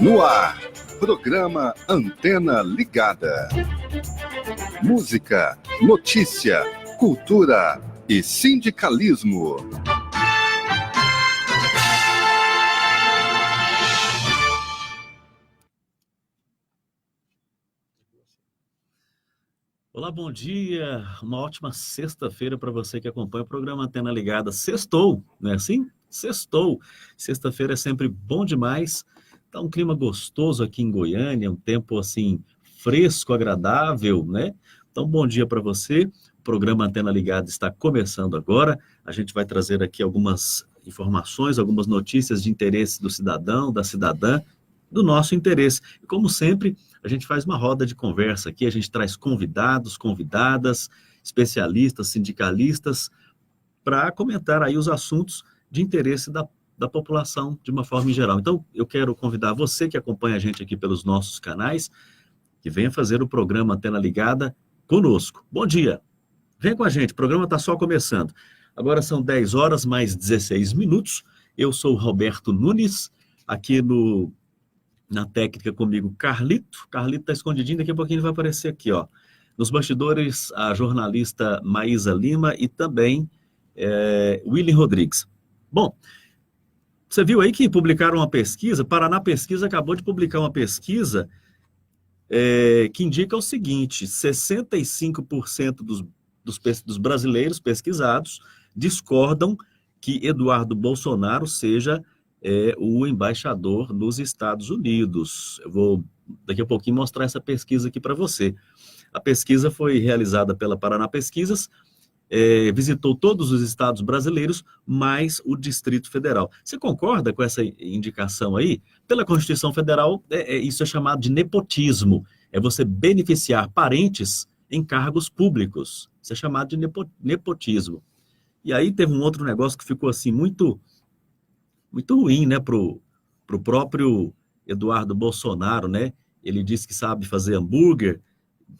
No ar, programa Antena Ligada. Música, notícia, cultura e sindicalismo. Olá, bom dia. Uma ótima sexta-feira para você que acompanha o programa Antena Ligada. Sextou, não é assim? Sextou. Sexta-feira é sempre bom demais. Tá um clima gostoso aqui em Goiânia, um tempo assim fresco, agradável, né? Então, bom dia para você. O programa Antena Ligada está começando agora. A gente vai trazer aqui algumas informações, algumas notícias de interesse do cidadão, da cidadã, do nosso interesse. E como sempre, a gente faz uma roda de conversa aqui, a gente traz convidados, convidadas, especialistas, sindicalistas, para comentar aí os assuntos de interesse da população de uma forma em geral. Então, eu quero convidar você que acompanha a gente aqui pelos nossos canais, que venha fazer o programa Antena Ligada conosco. Bom dia! Vem com a gente, o programa está só começando. Agora são 10 horas mais 16 minutos. Eu sou o Roberto Nunes, aqui na técnica comigo, Carlito. Carlito está escondidinho, daqui a pouquinho ele vai aparecer aqui, ó. Nos bastidores, a jornalista Maísa Lima e também William Rodrigues. Bom, você viu aí que publicaram uma pesquisa, Paraná Pesquisa acabou de publicar uma pesquisa que indica o seguinte: 65% dos brasileiros pesquisados discordam que Eduardo Bolsonaro seja o embaixador nos Estados Unidos. Eu vou daqui a pouquinho mostrar essa pesquisa aqui para você. A pesquisa foi realizada pela Paraná Pesquisas, visitou todos os estados brasileiros, mais o Distrito Federal. Você concorda com essa indicação aí? Pela Constituição Federal, isso é chamado de nepotismo. É você beneficiar parentes em cargos públicos. Isso é chamado de nepotismo. E aí teve um outro negócio que ficou assim muito ruim, né, pro próprio Eduardo Bolsonaro, né? Ele disse que sabe fazer hambúrguer,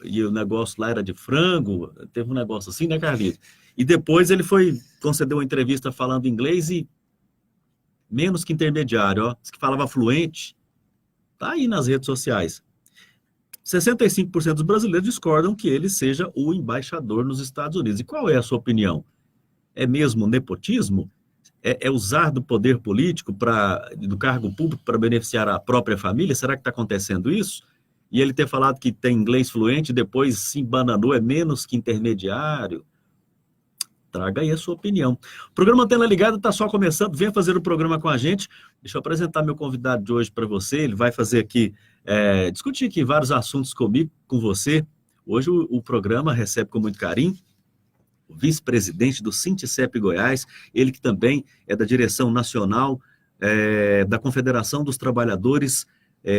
e o negócio lá era de frango, teve um negócio assim, né, Carlito? E depois ele concedeu uma entrevista falando inglês e menos que intermediário, ó, disse que falava fluente, tá aí nas redes sociais. 65% dos brasileiros discordam que ele seja o embaixador nos Estados Unidos. E qual é a sua opinião? É mesmo nepotismo? É usar do poder político, do cargo público para beneficiar a própria família? Será que está acontecendo isso? E ele ter falado que tem inglês fluente, depois se embananou, é menos que intermediário? Traga aí a sua opinião. O programa Antena Ligada está só começando, venha fazer o programa com a gente. Deixa eu apresentar meu convidado de hoje para você. Ele vai fazer aqui, discutir aqui vários assuntos comigo, com você. Hoje o programa recebe com muito carinho o vice-presidente do Sindicep Goiás, ele que também é da direção nacional da Confederação dos Trabalhadores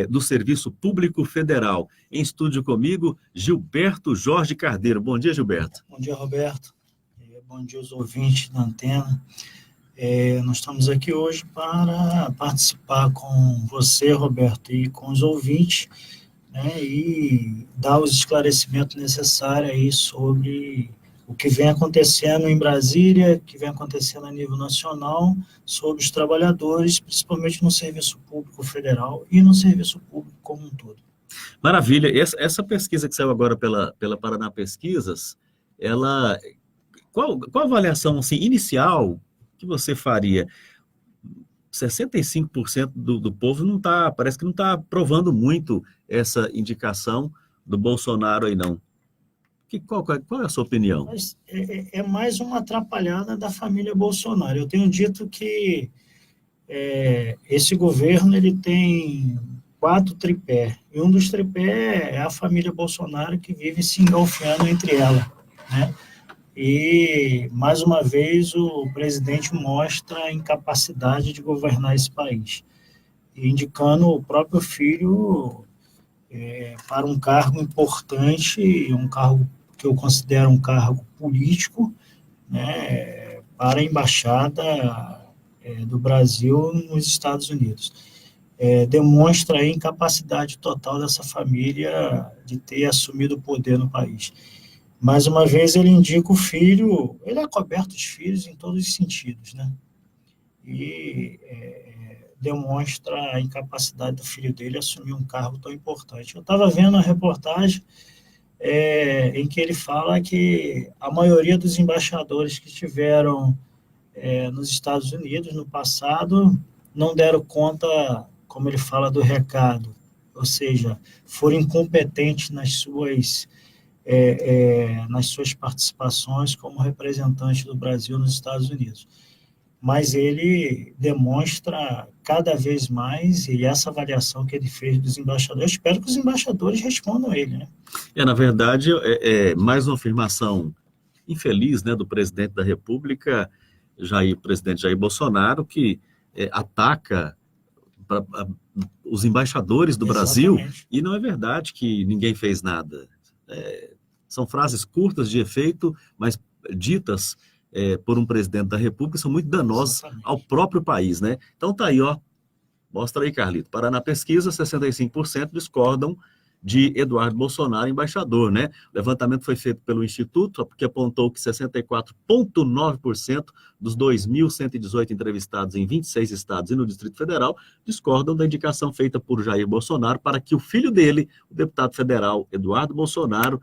do Serviço Público Federal. Em estúdio comigo, Gilberto Jorge Cardeiro. Bom dia, Gilberto. Bom dia, Roberto. Bom dia aos ouvintes da Antena. Nós estamos aqui hoje para participar com você, Roberto, e com os ouvintes, né, e dar os esclarecimentos necessários aí sobre o que vem acontecendo em Brasília, o que vem acontecendo a nível nacional, sobre os trabalhadores, principalmente no Serviço Público Federal e no Serviço Público como um todo. Maravilha. Essa pesquisa que saiu agora pela Paraná Pesquisas, qual a avaliação assim, inicial que você faria? 65% do povo parece que não está aprovando muito essa indicação do Bolsonaro aí, não. Qual é a sua opinião? Mas é mais uma atrapalhada da família Bolsonaro. Eu tenho dito que esse governo ele tem 4 tripés, e um dos tripés é a família Bolsonaro, que vive se engalfinhando entre ela, né? E, mais uma vez, o presidente mostra a incapacidade de governar esse país, indicando o próprio filho para um cargo importante, um cargo que eu considero um cargo político, né, para a embaixada do Brasil nos Estados Unidos. Demonstra a incapacidade total dessa família de ter assumido o poder no país. Mais uma vez, ele indica o filho, ele é coberto de filhos em todos os sentidos, né? E demonstra a incapacidade do filho dele assumir um cargo tão importante. Eu estava vendo a reportagem em que ele fala que a maioria dos embaixadores que estiveram nos Estados Unidos no passado não deram conta, como ele fala, do recado, ou seja, foram incompetentes nas suas participações como representante do Brasil nos Estados Unidos. Mas ele demonstra cada vez mais, e essa avaliação que ele fez dos embaixadores, eu espero que os embaixadores respondam a ele, né? Na verdade, mais uma afirmação infeliz, né, do presidente da República, presidente Jair Bolsonaro, que ataca os embaixadores do Brasil, e não é verdade que ninguém fez nada. São frases curtas de efeito, mas ditas por um presidente da República, são muito danosas ao próprio país, né? Então tá aí, ó. Mostra aí, Carlito. Paraná Pesquisa, 65% discordam de Eduardo Bolsonaro, embaixador, né? O levantamento foi feito pelo Instituto, que apontou que 64,9% dos 2.118 entrevistados em 26 estados e no Distrito Federal discordam da indicação feita por Jair Bolsonaro para que o filho dele, o deputado federal Eduardo Bolsonaro,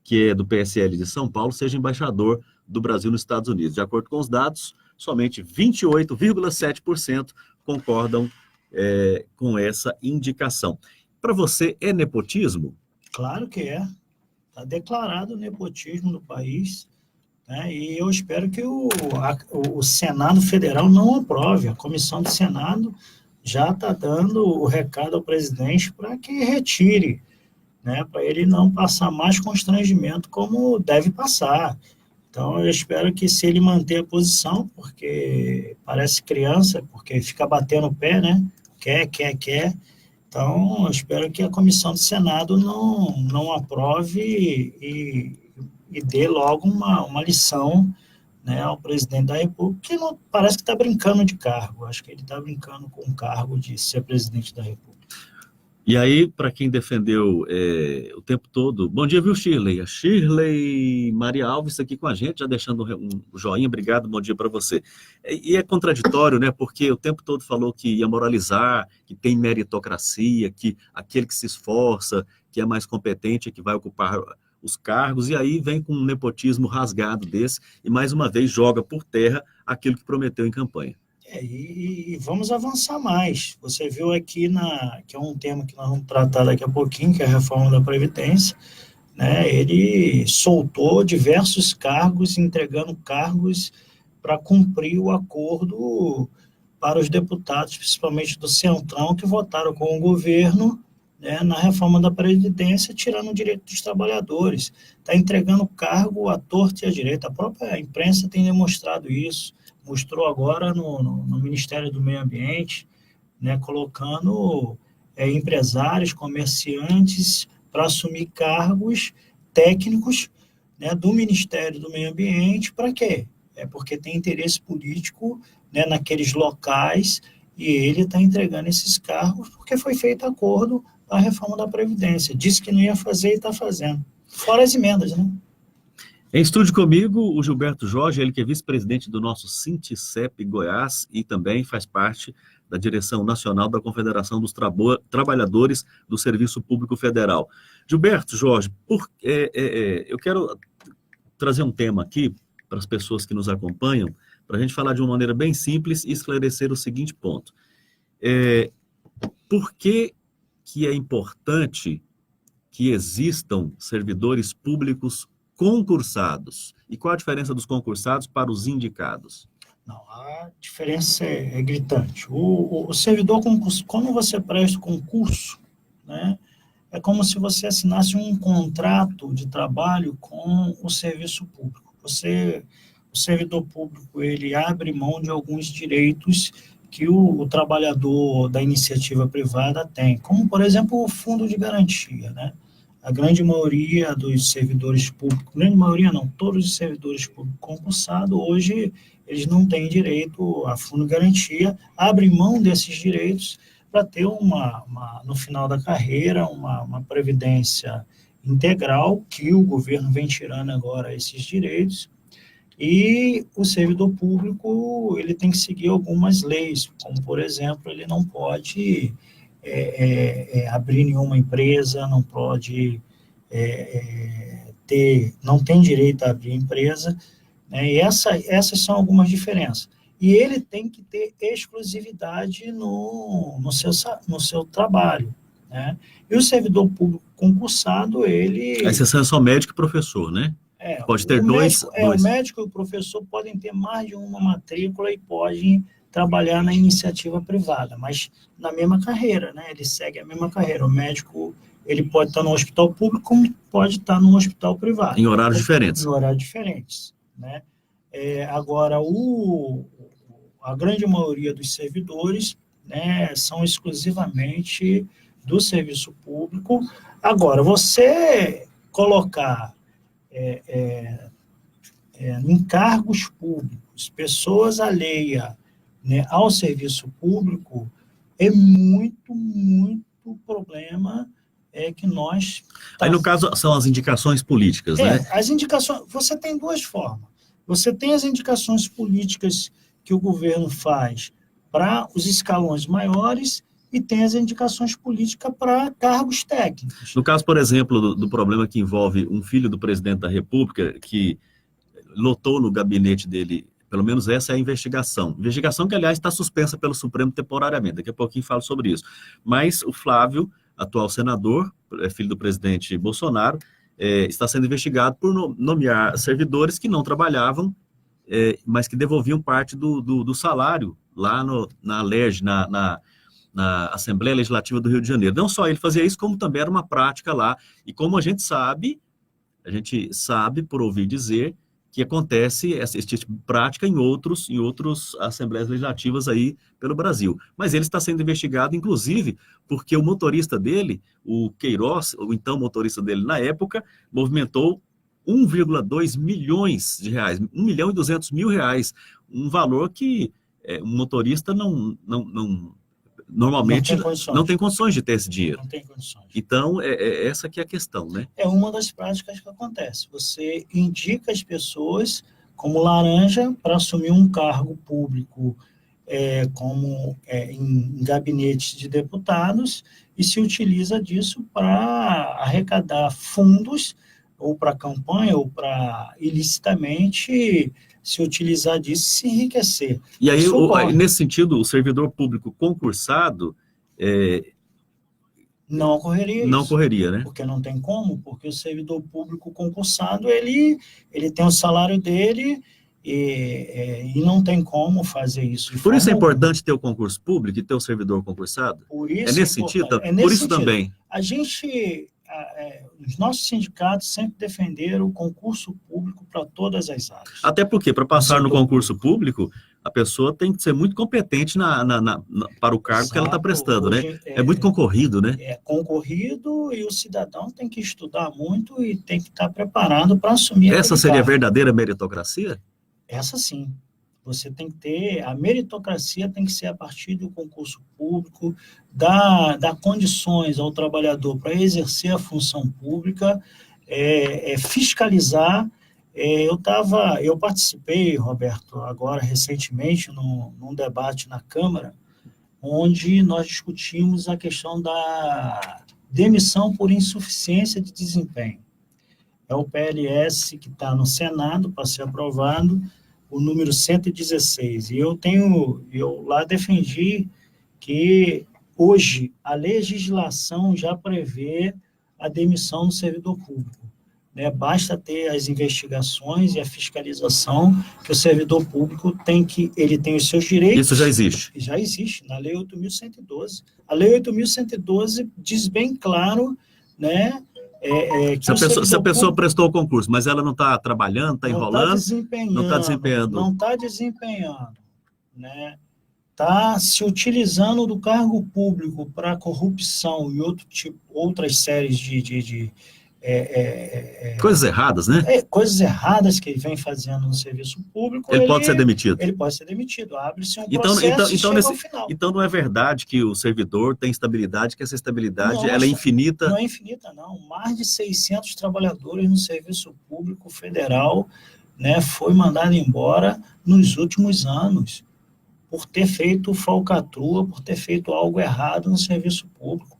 que é do PSL de São Paulo, seja embaixador do Brasil nos Estados Unidos. De acordo com os dados, somente 28,7% concordam com essa indicação. Para você, é nepotismo? Claro que é. Está declarado o nepotismo no país, né? E eu espero que o Senado Federal não aprove. A comissão do Senado já está dando o recado ao presidente para que retire, né? Para ele não passar mais constrangimento como deve passar. Então, eu espero que, se ele manter a posição, porque parece criança, porque fica batendo o pé, né? Quer. Então, eu espero que a comissão do Senado não aprove e dê logo uma lição, né, ao presidente da República, que não, parece que está brincando de cargo. Acho que ele está brincando com o cargo de ser presidente da República. E aí, para quem defendeu o tempo todo... Bom dia, viu, Shirley? A Shirley Maria Alves aqui com a gente, já deixando um joinha. Obrigado, bom dia para você. E é contraditório, né? Porque o tempo todo falou que ia moralizar, que tem meritocracia, que aquele que se esforça, que é mais competente, é que vai ocupar os cargos, e aí vem com um nepotismo rasgado desse, e mais uma vez joga por terra aquilo que prometeu em campanha. E vamos avançar mais. Você viu aqui, que é um tema que nós vamos tratar daqui a pouquinho, que é a reforma da Previdência, né? Ele soltou diversos cargos, entregando cargos para cumprir o acordo para os deputados, principalmente do Centrão, que votaram com o governo, né, na reforma da Previdência, tirando o direito dos trabalhadores. Está entregando cargo à torta e à direita. A própria imprensa tem demonstrado isso. Mostrou agora no Ministério do Meio Ambiente, né, colocando empresários, comerciantes, para assumir cargos técnicos, né, do Ministério do Meio Ambiente. Para quê? Porque tem interesse político, né, naqueles locais, e ele está entregando esses cargos porque foi feito acordo para a reforma da Previdência. Disse que não ia fazer e está fazendo. Fora as emendas, né? Em estúdio comigo, o Gilberto Jorge, ele que é vice-presidente do nosso Sinticep Goiás e também faz parte da direção nacional da Confederação dos Trabalhadores do Serviço Público Federal. Gilberto Jorge, eu quero trazer um tema aqui para as pessoas que nos acompanham, para a gente falar de uma maneira bem simples e esclarecer o seguinte ponto. Por que é importante que existam servidores públicos concursados? E qual a diferença dos concursados para os indicados? Não, a diferença é gritante. O servidor concurso, quando você presta o concurso, né, é como se você assinasse um contrato de trabalho com o serviço público. O servidor público, ele abre mão de alguns direitos que o trabalhador da iniciativa privada tem, como, por exemplo, o fundo de garantia, né? A grande maioria dos servidores públicos, grande maioria não, todos os servidores públicos concursados, hoje, eles não têm direito a fundo de garantia, abrem mão desses direitos para ter no final da carreira, uma previdência integral, que o governo vem tirando agora esses direitos, e o servidor público, ele tem que seguir algumas leis, como, por exemplo, ele não pode abrir nenhuma empresa, não pode não tem direito a abrir empresa, né? E essas são algumas diferenças. E ele tem que ter exclusividade no seu trabalho, né? E o servidor público concursado, ele... A exceção é só médico e professor, né? Pode ter dois. O médico e o professor podem ter mais de uma matrícula e podem trabalhar na iniciativa privada, mas na mesma carreira, né? Ele segue a mesma carreira. O médico, ele pode estar no hospital público, como pode estar no hospital privado. Em horários diferentes. Em horários diferentes, né? Agora, a grande maioria dos servidores, né, são exclusivamente do serviço público. Agora, você colocar em cargos públicos pessoas alheias, né, ao serviço público, é muito, muito problema que nós... Aí, no caso, são as indicações políticas, né? As indicações... Você tem duas formas. Você tem as indicações políticas que o governo faz para os escalões maiores e tem as indicações políticas para cargos técnicos. No caso, por exemplo, do problema que envolve um filho do presidente da República que lotou no gabinete dele, pelo menos essa é a investigação. Investigação que, aliás, está suspensa pelo Supremo temporariamente. Daqui a pouquinho falo sobre isso. Mas o Flávio, atual senador, filho do presidente Bolsonaro, está sendo investigado por nomear servidores que não trabalhavam, mas que devolviam parte do salário lá na Alerj, na Assembleia Legislativa do Rio de Janeiro. Não só ele fazia isso, como também era uma prática lá. E como a gente sabe por ouvir dizer, que acontece esse tipo de prática em outros assembleias legislativas aí pelo Brasil. Mas ele está sendo investigado, inclusive, porque o motorista dele, o Queiroz, o então motorista dele na época, movimentou 1,2 milhões de reais, 1.200.000 reais, um valor que um motorista normalmente não tem condições de ter esse dinheiro. Não tem condições. Então, essa que é a questão, né? É uma das práticas que acontece. Você indica as pessoas como laranja para assumir um cargo público em gabinetes de deputados e se utiliza disso para arrecadar fundos ou para campanha ou para ilicitamente se utilizar disso e se enriquecer. E aí, nesse sentido, o servidor público concursado... não ocorreria isso. Não ocorreria, né? Porque não tem como, porque o servidor público concursado, ele tem o salário dele e não tem como fazer isso. Por isso é importante ter o concurso público e ter o servidor concursado? Por isso nesse sentido? Por isso também? A gente... os nossos sindicatos sempre defenderam o concurso público para todas as áreas. Até porque, para passar no concurso público, a pessoa tem que ser muito competente para o cargo que ela está prestando, né? Hoje É muito concorrido, né? É concorrido e o cidadão tem que estudar muito e tem que estar preparado para assumir Essa aquele seria a cargo. verdadeira meritocracia? Essa sim. Você tem que ter, a meritocracia tem que ser a partir do concurso público, dar condições ao trabalhador para exercer a função pública, fiscalizar. Eu participei, Roberto, agora recentemente, num debate na Câmara, onde nós discutimos a questão da demissão por insuficiência de desempenho. É o PLS que está no Senado para ser aprovado, o número 116. E eu lá defendi que hoje a legislação já prevê a demissão do servidor público. Né? Basta ter as investigações e a fiscalização que o servidor público ele tem os seus direitos. Isso já existe? Já existe, na Lei 8.112. A Lei 8.112 diz bem claro, né, se a pessoa prestou o concurso, mas ela não está trabalhando, está enrolando, não está desempenhando. Não está desempenhando, né? Está se utilizando do cargo público para corrupção e outras séries de coisas erradas, né? Coisas erradas que ele vem fazendo no serviço público. Ele pode ser demitido. Ele pode ser demitido. Abre-se um processo e chega ao final. Então não é verdade que o servidor tem estabilidade, que essa estabilidade ela é infinita? Não é infinita, não. Mais de 600 trabalhadores no serviço público federal, né, foi mandado embora nos últimos anos por ter feito falcatrua, por ter feito algo errado no serviço público.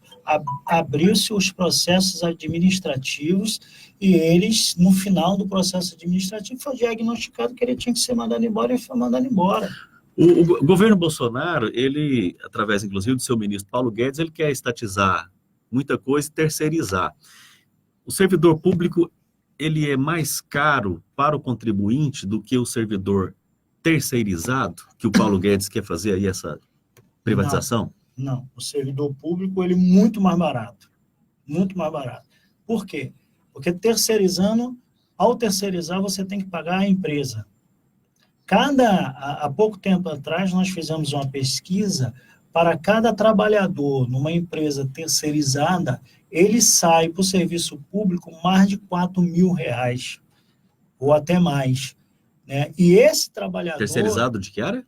Abriu-se os processos administrativos e eles, no final do processo administrativo, foi diagnosticado que ele tinha que ser mandado embora e foi mandado embora. O governo Bolsonaro, ele, através, inclusive, do seu ministro Paulo Guedes, ele quer estatizar muita coisa e terceirizar. O servidor público, ele é mais caro para o contribuinte do que o servidor terceirizado, que o Paulo Guedes quer fazer aí essa privatização? Não, o servidor público ele é muito mais barato. Muito mais barato. Por quê? Porque ao terceirizar, você tem que pagar a empresa. Há pouco tempo atrás, nós fizemos uma pesquisa para cada trabalhador numa empresa terceirizada, ele sai para o serviço público mais de R$4.000, ou até mais. Né? E esse trabalhador... Terceirizado de que área?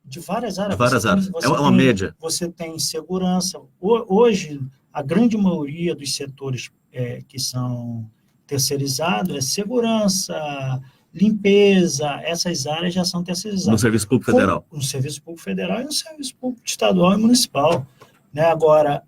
De várias áreas. De várias áreas. É uma média. Você tem segurança. Hoje, a grande maioria dos setores que são terceirizados é segurança, limpeza, essas áreas já são terceirizadas. No Serviço Público Federal. No Serviço Público Federal e no Serviço Público Estadual e Municipal. Né? Agora,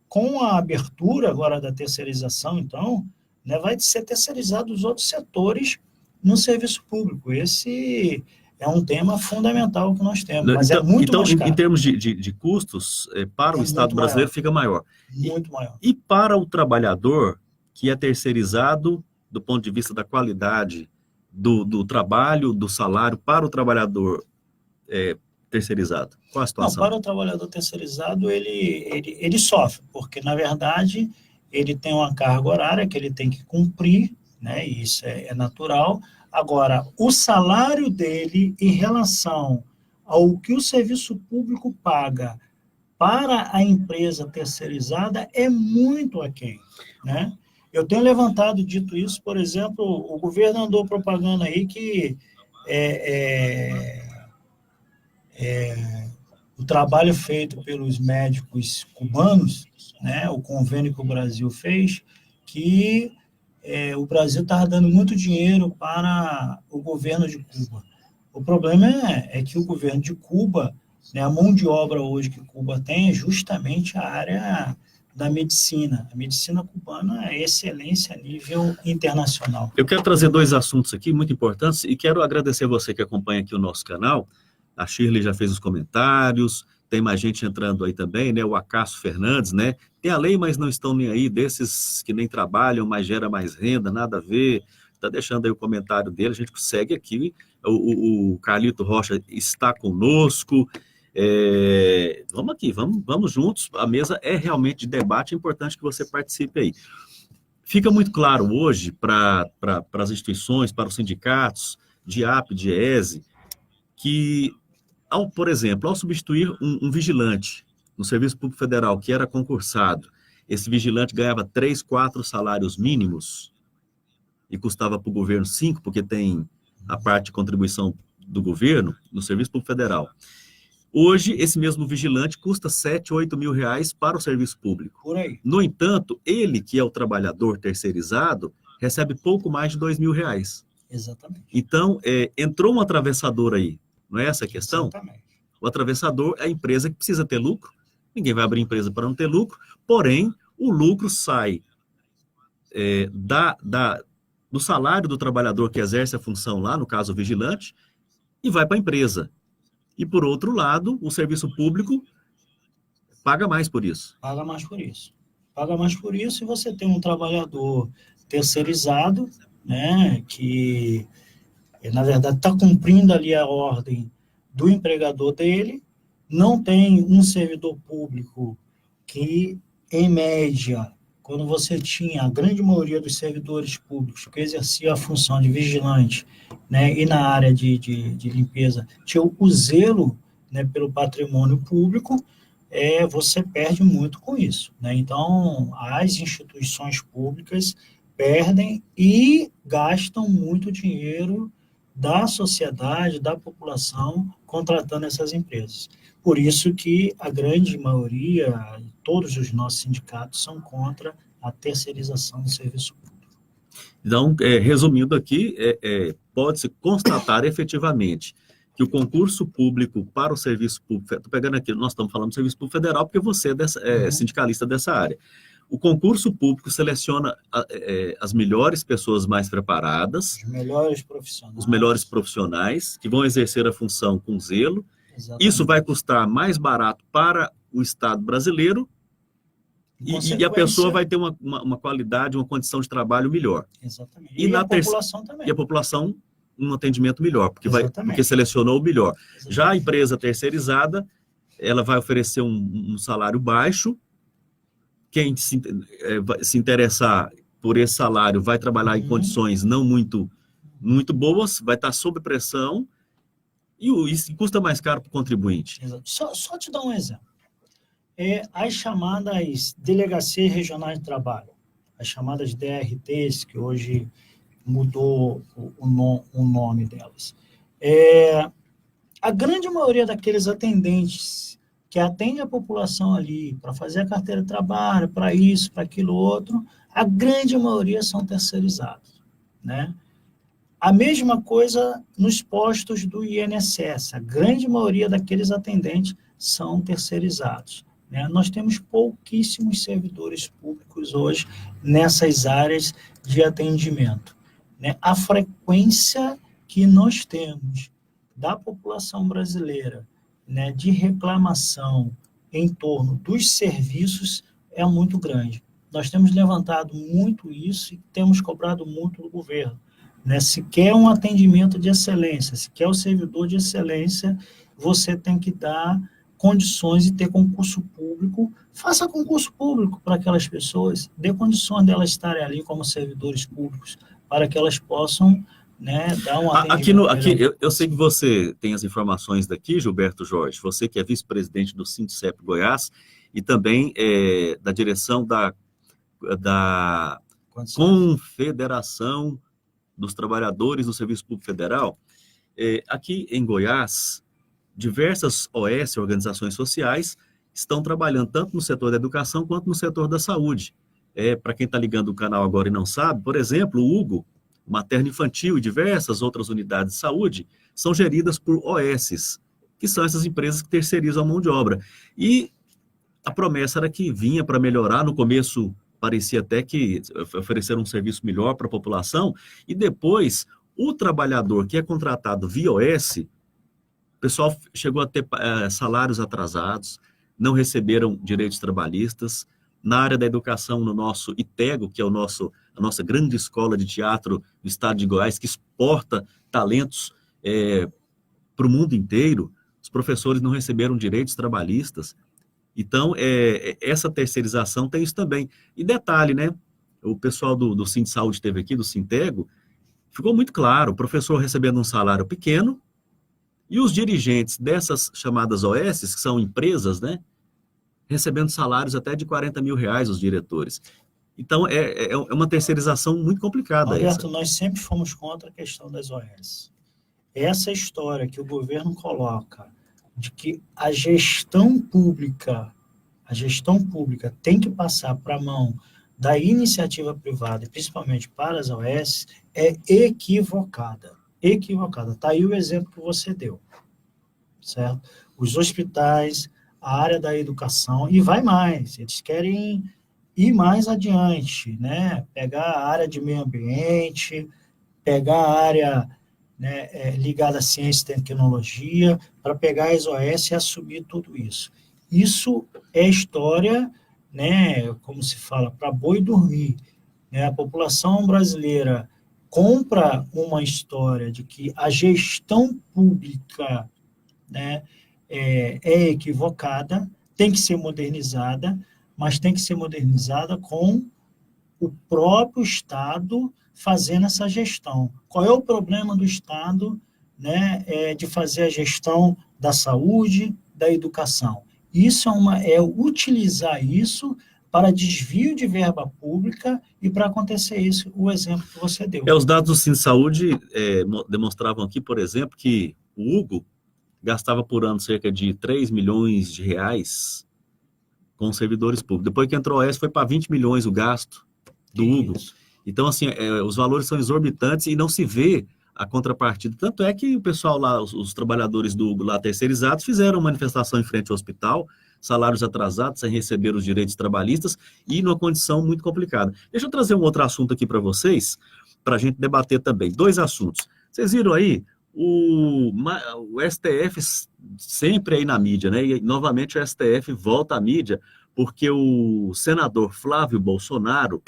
com a abertura agora da terceirização, então, né, vai ser terceirizado os outros setores no serviço público. Esse é um tema fundamental que nós temos, mas então, é muito mais caro. Em termos de custos, para o Estado brasileiro fica maior. Muito maior. E para o trabalhador que é terceirizado, do ponto de vista da qualidade do trabalho, do salário, para o trabalhador terceirizado? Qual a situação? Não, para o trabalhador terceirizado, ele sofre, porque, na verdade, ele tem uma carga horária que ele tem que cumprir, né, e isso é natural. Agora, o salário dele em relação ao que o serviço público paga para a empresa terceirizada é muito aquém, né? Eu tenho dito isso, por exemplo, o governo andou propagando aí que o trabalho feito pelos médicos cubanos, né, o convênio que o Brasil fez, que o Brasil estava dando muito dinheiro para o governo de Cuba. O problema é que o governo de Cuba, né, a mão de obra hoje que Cuba tem é justamente a área da medicina. A medicina cubana é excelência a nível internacional. Eu quero trazer dois assuntos aqui muito importantes e quero agradecer você que acompanha aqui o nosso canal. A Shirley já fez os comentários, tem mais gente entrando aí também, né? O Acácio Fernandes, né? Tem a lei, mas não estão nem aí, desses que nem trabalham, mas gera mais renda, nada a ver. Está deixando aí o comentário dele, a gente segue aqui. O Carlito Rocha está conosco. Vamos aqui, vamos juntos. A mesa é realmente de debate, é importante que você participe aí. Fica muito claro hoje para as instituições, para os sindicatos, DIAP, DIESE, que, por exemplo, ao substituir um vigilante no Serviço Público Federal que era concursado, esse vigilante ganhava 3, 4 salários mínimos e custava para o governo 5, porque tem a parte de contribuição do governo no Serviço Público Federal. Hoje, esse mesmo vigilante custa 7, 8 mil reais para o serviço público. Por aí. No entanto, ele, que é o trabalhador terceirizado, recebe pouco mais de 2 mil reais. Exatamente. Então, entrou um atravessador aí, não é essa a questão? Exatamente. O atravessador é a empresa que precisa ter lucro, ninguém vai abrir empresa para não ter lucro, porém, o lucro sai do salário do trabalhador que exerce a função lá, no caso o vigilante, e vai para a empresa. E, por outro lado, o serviço público paga mais por isso. Paga mais por isso. Paga mais por isso e você tem um trabalhador terceirizado, né, que, na verdade, está cumprindo ali a ordem do empregador dele, não tem um servidor público que, em média, quando você tinha a grande maioria dos servidores públicos que exercia a função de vigilante, né, e na área de limpeza, tinha o zelo, né, pelo patrimônio público, você perde muito com isso, né? Então, as instituições públicas perdem e gastam muito dinheiro da sociedade, da população, contratando essas empresas. Por isso que a grande maioria, todos os nossos sindicatos são contra a terceirização do serviço público. Então, resumindo aqui, pode-se constatar efetivamente que o concurso público para o serviço público, estou pegando aqui, nós estamos falando do serviço público federal, porque você é sindicalista dessa área. O concurso público seleciona as melhores pessoas mais preparadas, os melhores profissionais que vão exercer a função com zelo. Exatamente. Isso vai custar mais barato para o Estado brasileiro e a pessoa vai ter uma qualidade, uma condição de trabalho melhor. Exatamente. E a população também. E a população um atendimento melhor, porque selecionou o melhor. Exatamente. Já a empresa terceirizada, ela vai oferecer um salário baixo. Quem se interessar por esse salário vai trabalhar em condições não muito boas, vai estar sob pressão e isso custa mais caro para o contribuinte. Exato. Só te dar um exemplo. As chamadas delegacias regionais de trabalho, as chamadas DRTs, que hoje mudou o nome delas. A grande maioria daqueles atendentes que atendem a população ali para fazer a carteira de trabalho, para isso, para aquilo outro, a grande maioria são terceirizados, né? A mesma coisa nos postos do INSS, a grande maioria daqueles atendentes são terceirizados, né? Nós temos pouquíssimos servidores públicos hoje nessas áreas de atendimento, né? A frequência que nós temos da população brasileira, né, de reclamação em torno dos serviços é muito grande. Nós temos levantado muito isso e temos cobrado muito do governo, né? Se quer um atendimento de excelência, se quer o servidor de excelência, você tem que dar condições de ter concurso público. Faça concurso público para aquelas pessoas, dê condições delas estarem ali como servidores públicos, para que elas possam, né, dar um atendimento. Aqui eu sei que você tem as informações daqui, Gilberto Jorge, você que é vice-presidente do Sindicep Goiás e também da direção da Confederação dos Trabalhadores do Serviço Público Federal. Aqui em Goiás, diversas OS, organizações sociais, estão trabalhando tanto no setor da educação quanto no setor da saúde. Para quem está ligando o canal agora e não sabe, por exemplo, o Hugo, materno infantil e diversas outras unidades de saúde são geridas por OSs, que são essas empresas que terceirizam a mão de obra. E a promessa era que vinha para melhorar. No começo parecia até que oferecer um serviço melhor para a população, e depois o trabalhador que é contratado via OS, o pessoal chegou a ter salários atrasados, não receberam direitos trabalhistas. Na área da educação, no nosso ITEGO, que é a nossa grande escola de teatro do estado de Goiás, que exporta talentos para o mundo inteiro, os professores não receberam direitos trabalhistas. Então, essa terceirização tem isso também. E detalhe, né? O pessoal do Sindsaúde teve aqui, do Sintego, ficou muito claro, o professor recebendo um salário pequeno, E os dirigentes dessas chamadas OS, que são empresas, né, recebendo salários até de R$40 mil, os diretores. Então, é uma terceirização muito complicada. Alberto, nós sempre fomos contra a questão das OS. Essa história que o governo coloca de que a gestão pública tem que passar para a mão da iniciativa privada, principalmente para as OS, é equivocada. Equivocada. Está aí o exemplo que você deu, certo? Os hospitais, a área da educação, e vai mais, eles querem ir mais adiante, né? Pegar a área de meio ambiente, pegar a área, né, ligada à ciência e tecnologia, para pegar as OS e assumir tudo isso. Isso é história, né, como se fala, para boi dormir. Né? A população brasileira compra uma história de que a gestão pública, né, é equivocada, tem que ser modernizada, mas tem que ser modernizada com o próprio Estado fazendo essa gestão. Qual é o problema do Estado, né, de fazer a gestão da saúde, da educação? Isso é utilizar isso para desvio de verba pública e para acontecer isso, o exemplo que você deu. Os dados do Sinsaúde demonstravam aqui, por exemplo, que o Hugo gastava por ano cerca de R$3 milhões com servidores públicos. Depois que entrou a OS, foi para 20 milhões o gasto do Hugo. Então, assim, os valores são exorbitantes e não se vê a contrapartida. Tanto é que o pessoal lá, os trabalhadores do Hugo lá terceirizados, fizeram manifestação em frente ao hospital, salários atrasados, sem receber os direitos trabalhistas e numa condição muito complicada. Deixa eu trazer um outro assunto aqui para vocês, para a gente debater também. 2 assuntos. Vocês viram aí, o STF sempre aí na mídia, né? E novamente o STF volta à mídia, porque o senador Flávio Bolsonaro,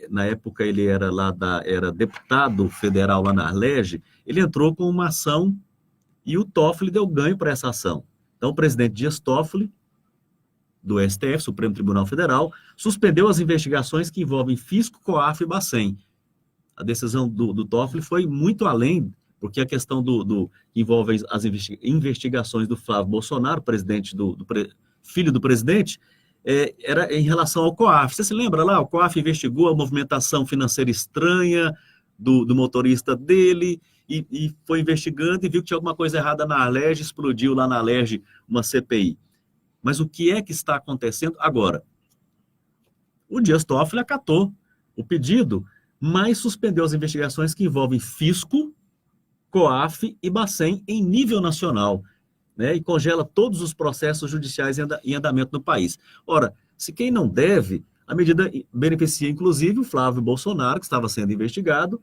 na época ele era deputado federal lá na Arlege, ele entrou com uma ação e o Toffoli deu ganho para essa ação. Então o presidente Dias Toffoli, do STF, Supremo Tribunal Federal, suspendeu as investigações que envolvem Fisco, COAF e Bacen. A decisão do Toffoli foi muito além, porque a questão que envolve as investigações do Flávio Bolsonaro, presidente filho do presidente, era em relação ao COAF. Você se lembra lá? O COAF investigou a movimentação financeira estranha do motorista dele e foi investigando e viu que tinha alguma coisa errada na Alerj, explodiu lá na Alerj uma CPI. Mas o que é que está acontecendo agora? O Dias Toffoli acatou o pedido, mas suspendeu as investigações que envolvem Fisco, COAF e Bacen em nível nacional, né, e congela todos os processos judiciais em andamento no país. Ora, se quem não deve, a medida beneficia inclusive o Flávio Bolsonaro, que estava sendo investigado,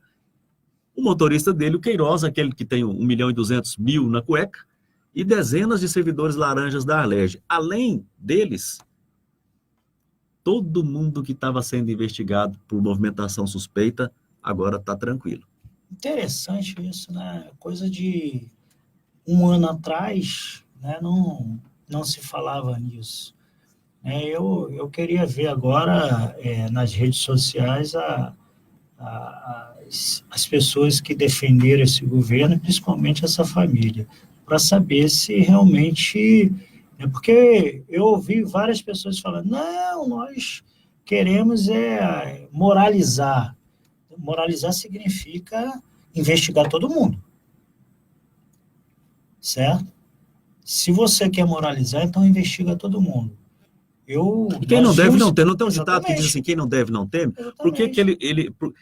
o motorista dele, o Queiroz, aquele que tem 1.200.000 na cueca, e dezenas de servidores laranjas da Alerj. Além deles, todo mundo que estava sendo investigado por movimentação suspeita agora está tranquilo. Interessante isso, né? Coisa de 1 ano atrás, né, não se falava nisso. Eu queria ver agora nas redes sociais as pessoas que defenderam esse governo, principalmente essa família, para saber se realmente... Porque eu ouvi várias pessoas falando, não, nós queremos moralizar. Moralizar significa investigar todo mundo. Certo? Se você quer moralizar, então investiga todo mundo. E quem não deve não teme. Não tem um ditado que diz assim, quem não deve não teme? Por que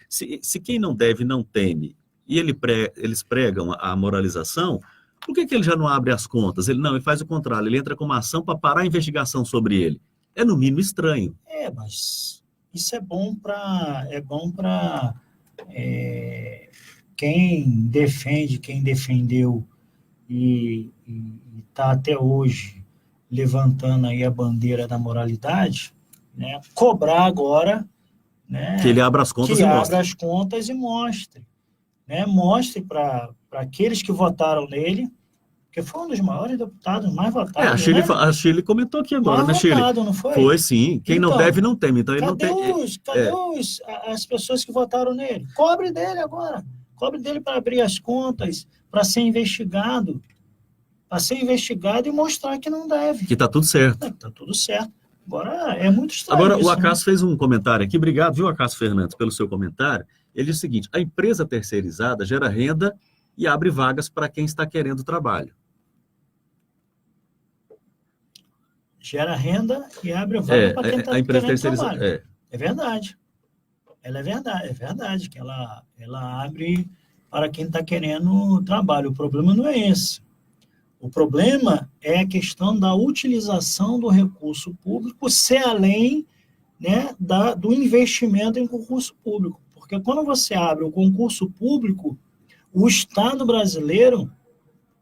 se quem não deve não teme e eles pregam a moralização, por que ele já não abre as contas? Ele faz o contrário, ele entra com uma ação para parar a investigação sobre ele. É no mínimo estranho. Mas isso é bom para quem defende, quem defendeu e está até hoje levantando aí a bandeira da moralidade, né, cobrar agora, né, que ele abra as contas e mostre. Abra as contas e mostre. Né, mostre para aqueles que votaram nele, porque foi um dos maiores deputados mais votados. A Shirley comentou aqui agora, né, Shirley? Não foi? Foi, sim. Quem não deve não teme. Então, ele cadê as pessoas que votaram nele? Cobre dele agora. Cobre dele para abrir as contas, para ser investigado e mostrar que não deve. Que está tudo certo. Está tudo certo. Agora, é muito estranho. Agora, isso, o Acácio fez um comentário aqui. Obrigado, viu, Acácio Fernandes, pelo seu comentário. Ele diz o seguinte: a empresa terceirizada gera renda e abre vagas para quem está querendo trabalho. Gera renda e abre vaga para quem está querendo trabalho. É verdade. É verdade que ela abre para quem está querendo trabalho. O problema não é esse. O problema é a questão da utilização do recurso público ser além, né, do investimento em concurso público. Porque quando você abre o concurso público, o Estado brasileiro,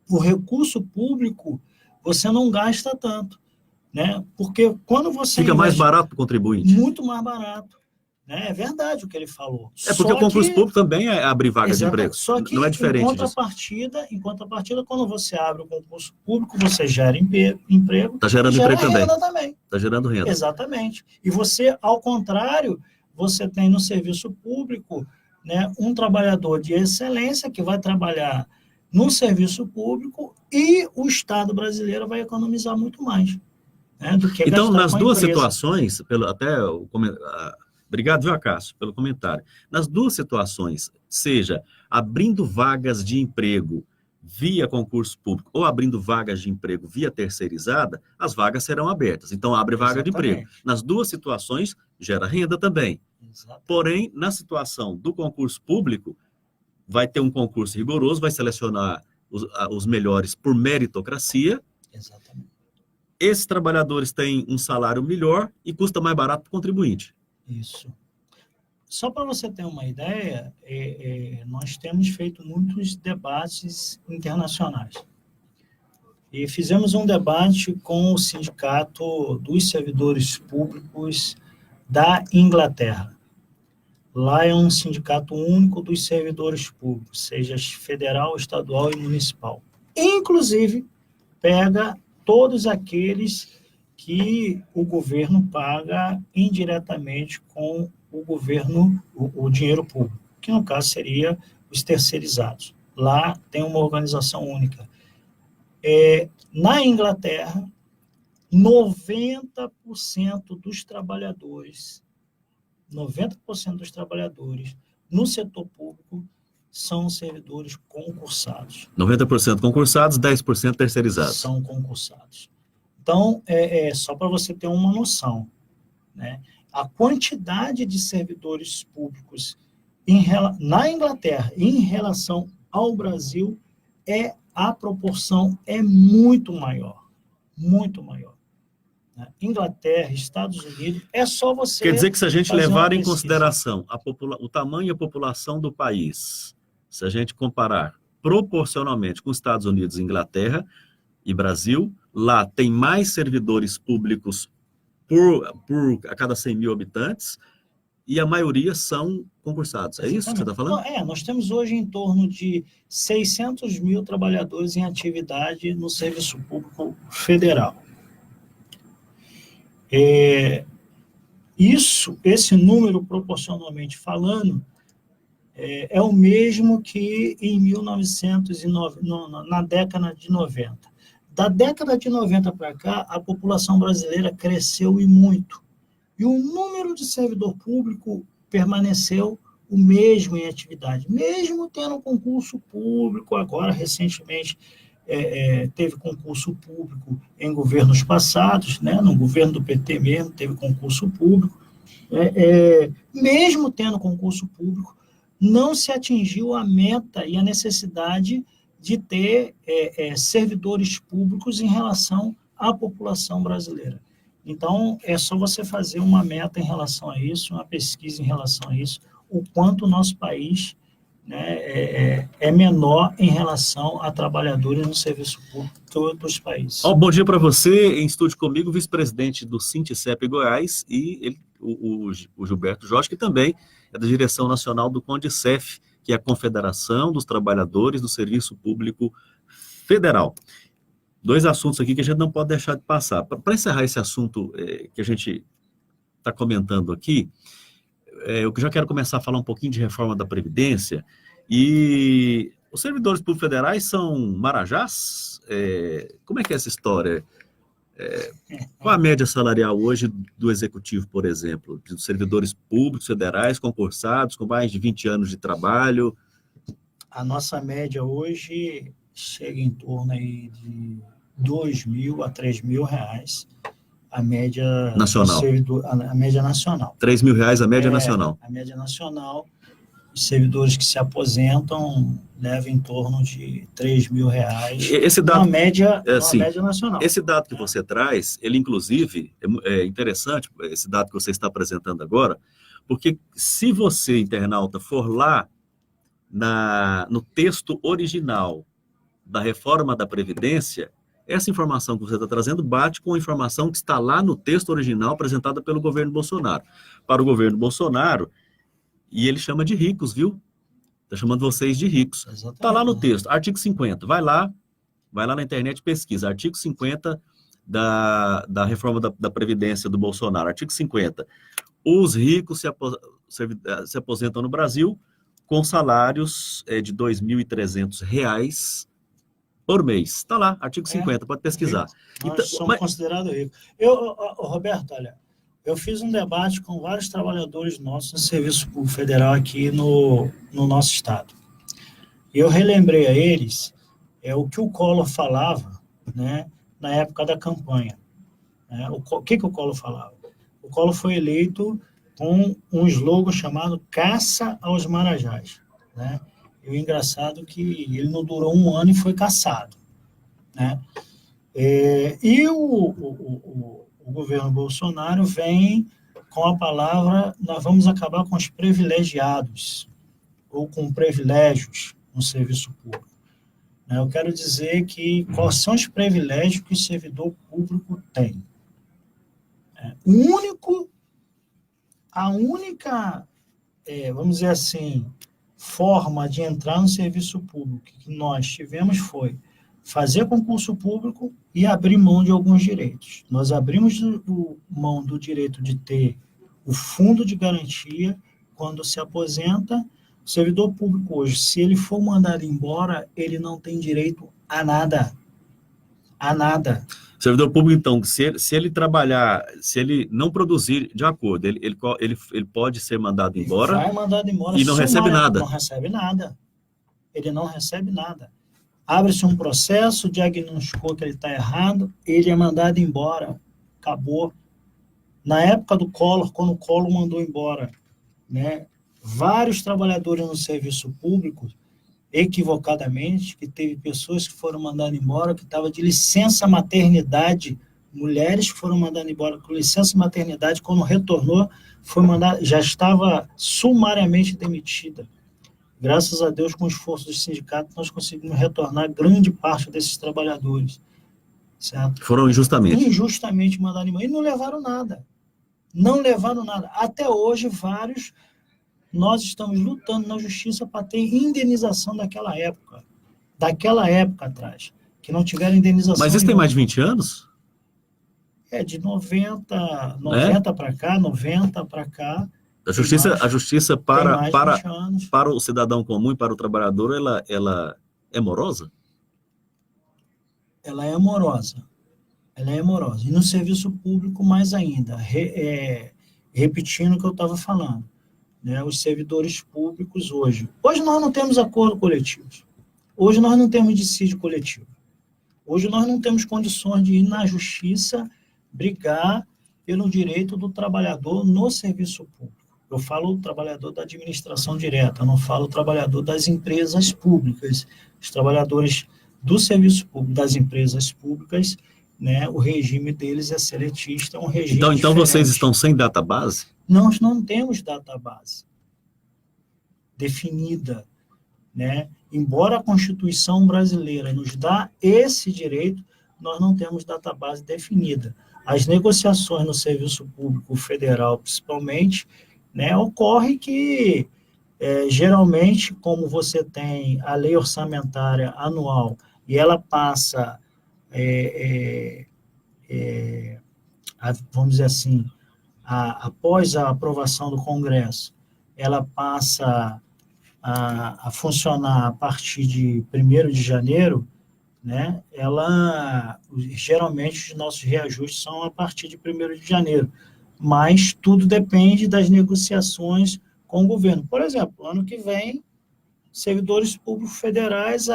o recurso público, você não gasta tanto. Né? Porque quando você fica mais barato para o contribuinte. Muito mais barato. Né? É verdade o que ele falou. É porque o concurso público também é abrir vagas de emprego. Só que não é diferente em contrapartida, quando você abre o concurso público, você gera emprego. Está gerando emprego também. Está gerando renda. Exatamente. E você, ao contrário, você tem no serviço público, né, um trabalhador de excelência que vai trabalhar no serviço público e o Estado brasileiro vai economizar muito mais. Né, do que então, nas duas empresa. situações, obrigado, viu, Acácio, pelo comentário. Nas duas situações, seja abrindo vagas de emprego via concurso público ou abrindo vagas de emprego via terceirizada, as vagas serão abertas. Então, abre vaga de emprego. Nas duas situações, gera renda também. Exatamente. Porém, na situação do concurso público, vai ter um concurso rigoroso, vai selecionar os melhores por meritocracia. Exatamente. Esses trabalhadores têm um salário melhor e custa mais barato para o contribuinte. Isso. Só para você ter uma ideia, nós temos feito muitos debates internacionais. E fizemos um debate com o Sindicato dos Servidores Públicos da Inglaterra. Lá é um sindicato único dos servidores públicos, seja federal, estadual e municipal. Inclusive, pega todos aqueles que o governo paga indiretamente com o governo, o dinheiro público, que no caso seria os terceirizados. Lá tem uma organização única. Na Inglaterra, 90% dos trabalhadores no setor público são servidores concursados. 90% concursados, 10% terceirizados. São concursados. Então, só para você ter uma noção, né? A quantidade de servidores públicos na Inglaterra em relação ao Brasil, a proporção é muito maior. Muito maior. Inglaterra, Estados Unidos, é só você... Quer dizer que se a gente levar em consideração o tamanho e a população do país, se a gente comparar proporcionalmente com Estados Unidos, Inglaterra e Brasil, lá tem mais servidores públicos a cada 100 mil habitantes e a maioria são concursados. É isso que você está falando? Nós temos hoje em torno de 600 mil trabalhadores em atividade no serviço público federal. Esse número, proporcionalmente falando, é o mesmo que em 1909, na década de 90. Da década de 90 para cá, a população brasileira cresceu e muito. E o número de servidor público permaneceu o mesmo em atividade, mesmo tendo concurso público. Agora, recentemente, teve concurso público em governos passados, né? No governo do PT mesmo, teve concurso público. Mesmo tendo concurso público, não se atingiu a meta e a necessidade de ter servidores públicos em relação à população brasileira. Então, é só você fazer uma meta em relação a isso, uma pesquisa em relação a isso, o quanto o nosso país, né, é menor em relação a trabalhadores no serviço público que outros países. Bom dia para você, em estúdio comigo, vice-presidente do Sintecep Goiás e o Gilberto Jorge, que também é da direção nacional do Condicef, que é a Confederação dos Trabalhadores do Serviço Público Federal. Dois assuntos aqui que a gente não pode deixar de passar. Para encerrar esse assunto que a gente está comentando aqui, eu já quero começar a falar um pouquinho de reforma da Previdência E os servidores públicos federais são marajás? Como é que é essa história? Qual a média salarial hoje do executivo, por exemplo, dos servidores públicos federais concursados com mais de 20 anos de trabalho? A nossa média hoje chega em torno aí de R$ 2.000 a R$ 3.000, a média nacional. A média nacional. R$ 3.000 a média nacional. A média nacional. Os servidores que se aposentam levam em torno de R$ 3.000. Esse dado, uma média nacional. Esse dado que você traz, ele inclusive é interessante, esse dado que você está apresentando agora, porque se você, internauta, for lá no texto original da reforma da Previdência, essa informação que você está trazendo bate com a informação que está lá no texto original apresentada pelo governo Bolsonaro. Para o governo Bolsonaro, e ele chama de ricos, viu? Está chamando vocês de ricos. Está lá no texto, artigo 50. Vai lá na internet e pesquisa. Artigo 50 da reforma da Previdência do Bolsonaro. Artigo 50. Os ricos se aposentam no Brasil com salários de R$ 2.300 por mês. Está lá, artigo 50, pode pesquisar. Nós somos considerados ricos. Roberto, olha, eu fiz um debate com vários trabalhadores nossos no Serviço Público Federal aqui no nosso estado. E eu relembrei a eles o que o Collor falava, né, na época da campanha. O que o Collor falava? O Collor foi eleito com um slogan chamado Caça aos Marajás, né? E o engraçado é que ele não durou 1 ano e foi caçado, né? E o governo Bolsonaro vem com a palavra: nós vamos acabar com os privilegiados, ou com privilégios no serviço público. Eu quero dizer que quais são os privilégios que o servidor público tem. A única, vamos dizer assim, forma de entrar no serviço público que nós tivemos foi fazer concurso público e abrir mão de alguns direitos. Nós abrimos mão do direito de ter o fundo de garantia quando se aposenta. O servidor público hoje, se ele for mandado embora, ele não tem direito a nada. A nada. O servidor público, então, se ele trabalhar, se ele não produzir de acordo, ele pode ser mandado embora. Vai mandado embora e não recebe nada. Não recebe nada. Ele não recebe nada. Abre-se um processo, diagnosticou que ele está errado, ele é mandado embora. Acabou. Na época do Collor, quando o Collor mandou embora, né, vários trabalhadores no serviço público, equivocadamente, que teve pessoas que foram mandadas embora, que estavam de licença maternidade, mulheres que foram mandadas embora com licença maternidade, quando retornou, já estava sumariamente demitida. Graças a Deus, com o esforço dos sindicatos, nós conseguimos retornar grande parte desses trabalhadores. Certo? Foram injustamente. Injustamente mandados embora. E não levaram nada. Não levaram nada. Até hoje, vários... Nós estamos lutando na justiça para ter indenização daquela época atrás, que não tiveram indenização. Mas isso tem mais de 20 anos? De 90 para cá. A justiça para o cidadão comum e para o trabalhador, ela é morosa? Ela é morosa. E no serviço público, mais ainda. Repetindo o que eu estava falando. Né, os servidores públicos hoje nós não temos acordo coletivo, hoje nós não temos dissídio coletivo, hoje nós não temos condições de ir na justiça brigar pelo direito do trabalhador no serviço público. Eu falo o trabalhador da administração direta, eu não falo o trabalhador das empresas públicas. Os trabalhadores do serviço público, das empresas públicas, né, o regime deles é seletista, é um regime Então vocês estão sem database? Nós não temos database definida, né? Embora a Constituição brasileira nos dá esse direito, nós não temos database definida. As negociações no serviço público federal, principalmente, né, ocorre que, geralmente, como você tem a lei orçamentária anual e ela passa, vamos dizer assim, após a aprovação do Congresso, ela passa a funcionar a partir de 1º de janeiro, né, geralmente os nossos reajustes são a partir de 1º de janeiro, mas tudo depende das negociações com o governo. Por exemplo, ano que vem, servidores públicos federais,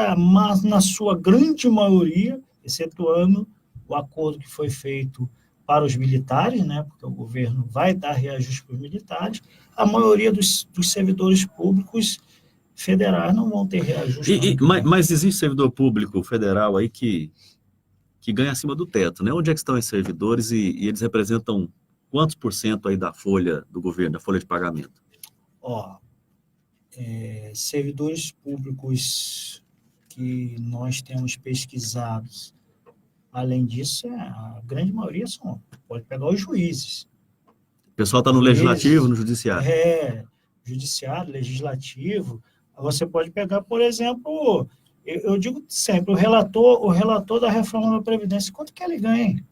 na sua grande maioria, excetuando o acordo que foi feito para os militares, né, porque o governo vai dar reajuste para os militares, a maioria dos servidores públicos federais não vão ter reajuste. Mas existe servidor público federal aí que ganha acima do teto, né? Onde é que estão esses servidores e eles representam quantos por cento aí da folha do governo, da folha de pagamento? Servidores públicos que nós temos pesquisados, além disso, a grande maioria pode pegar os juízes. O pessoal está no legislativo, no judiciário. Judiciário, legislativo. Você pode pegar, por exemplo, eu digo sempre, o relator da reforma da Previdência, quanto que ele ganha?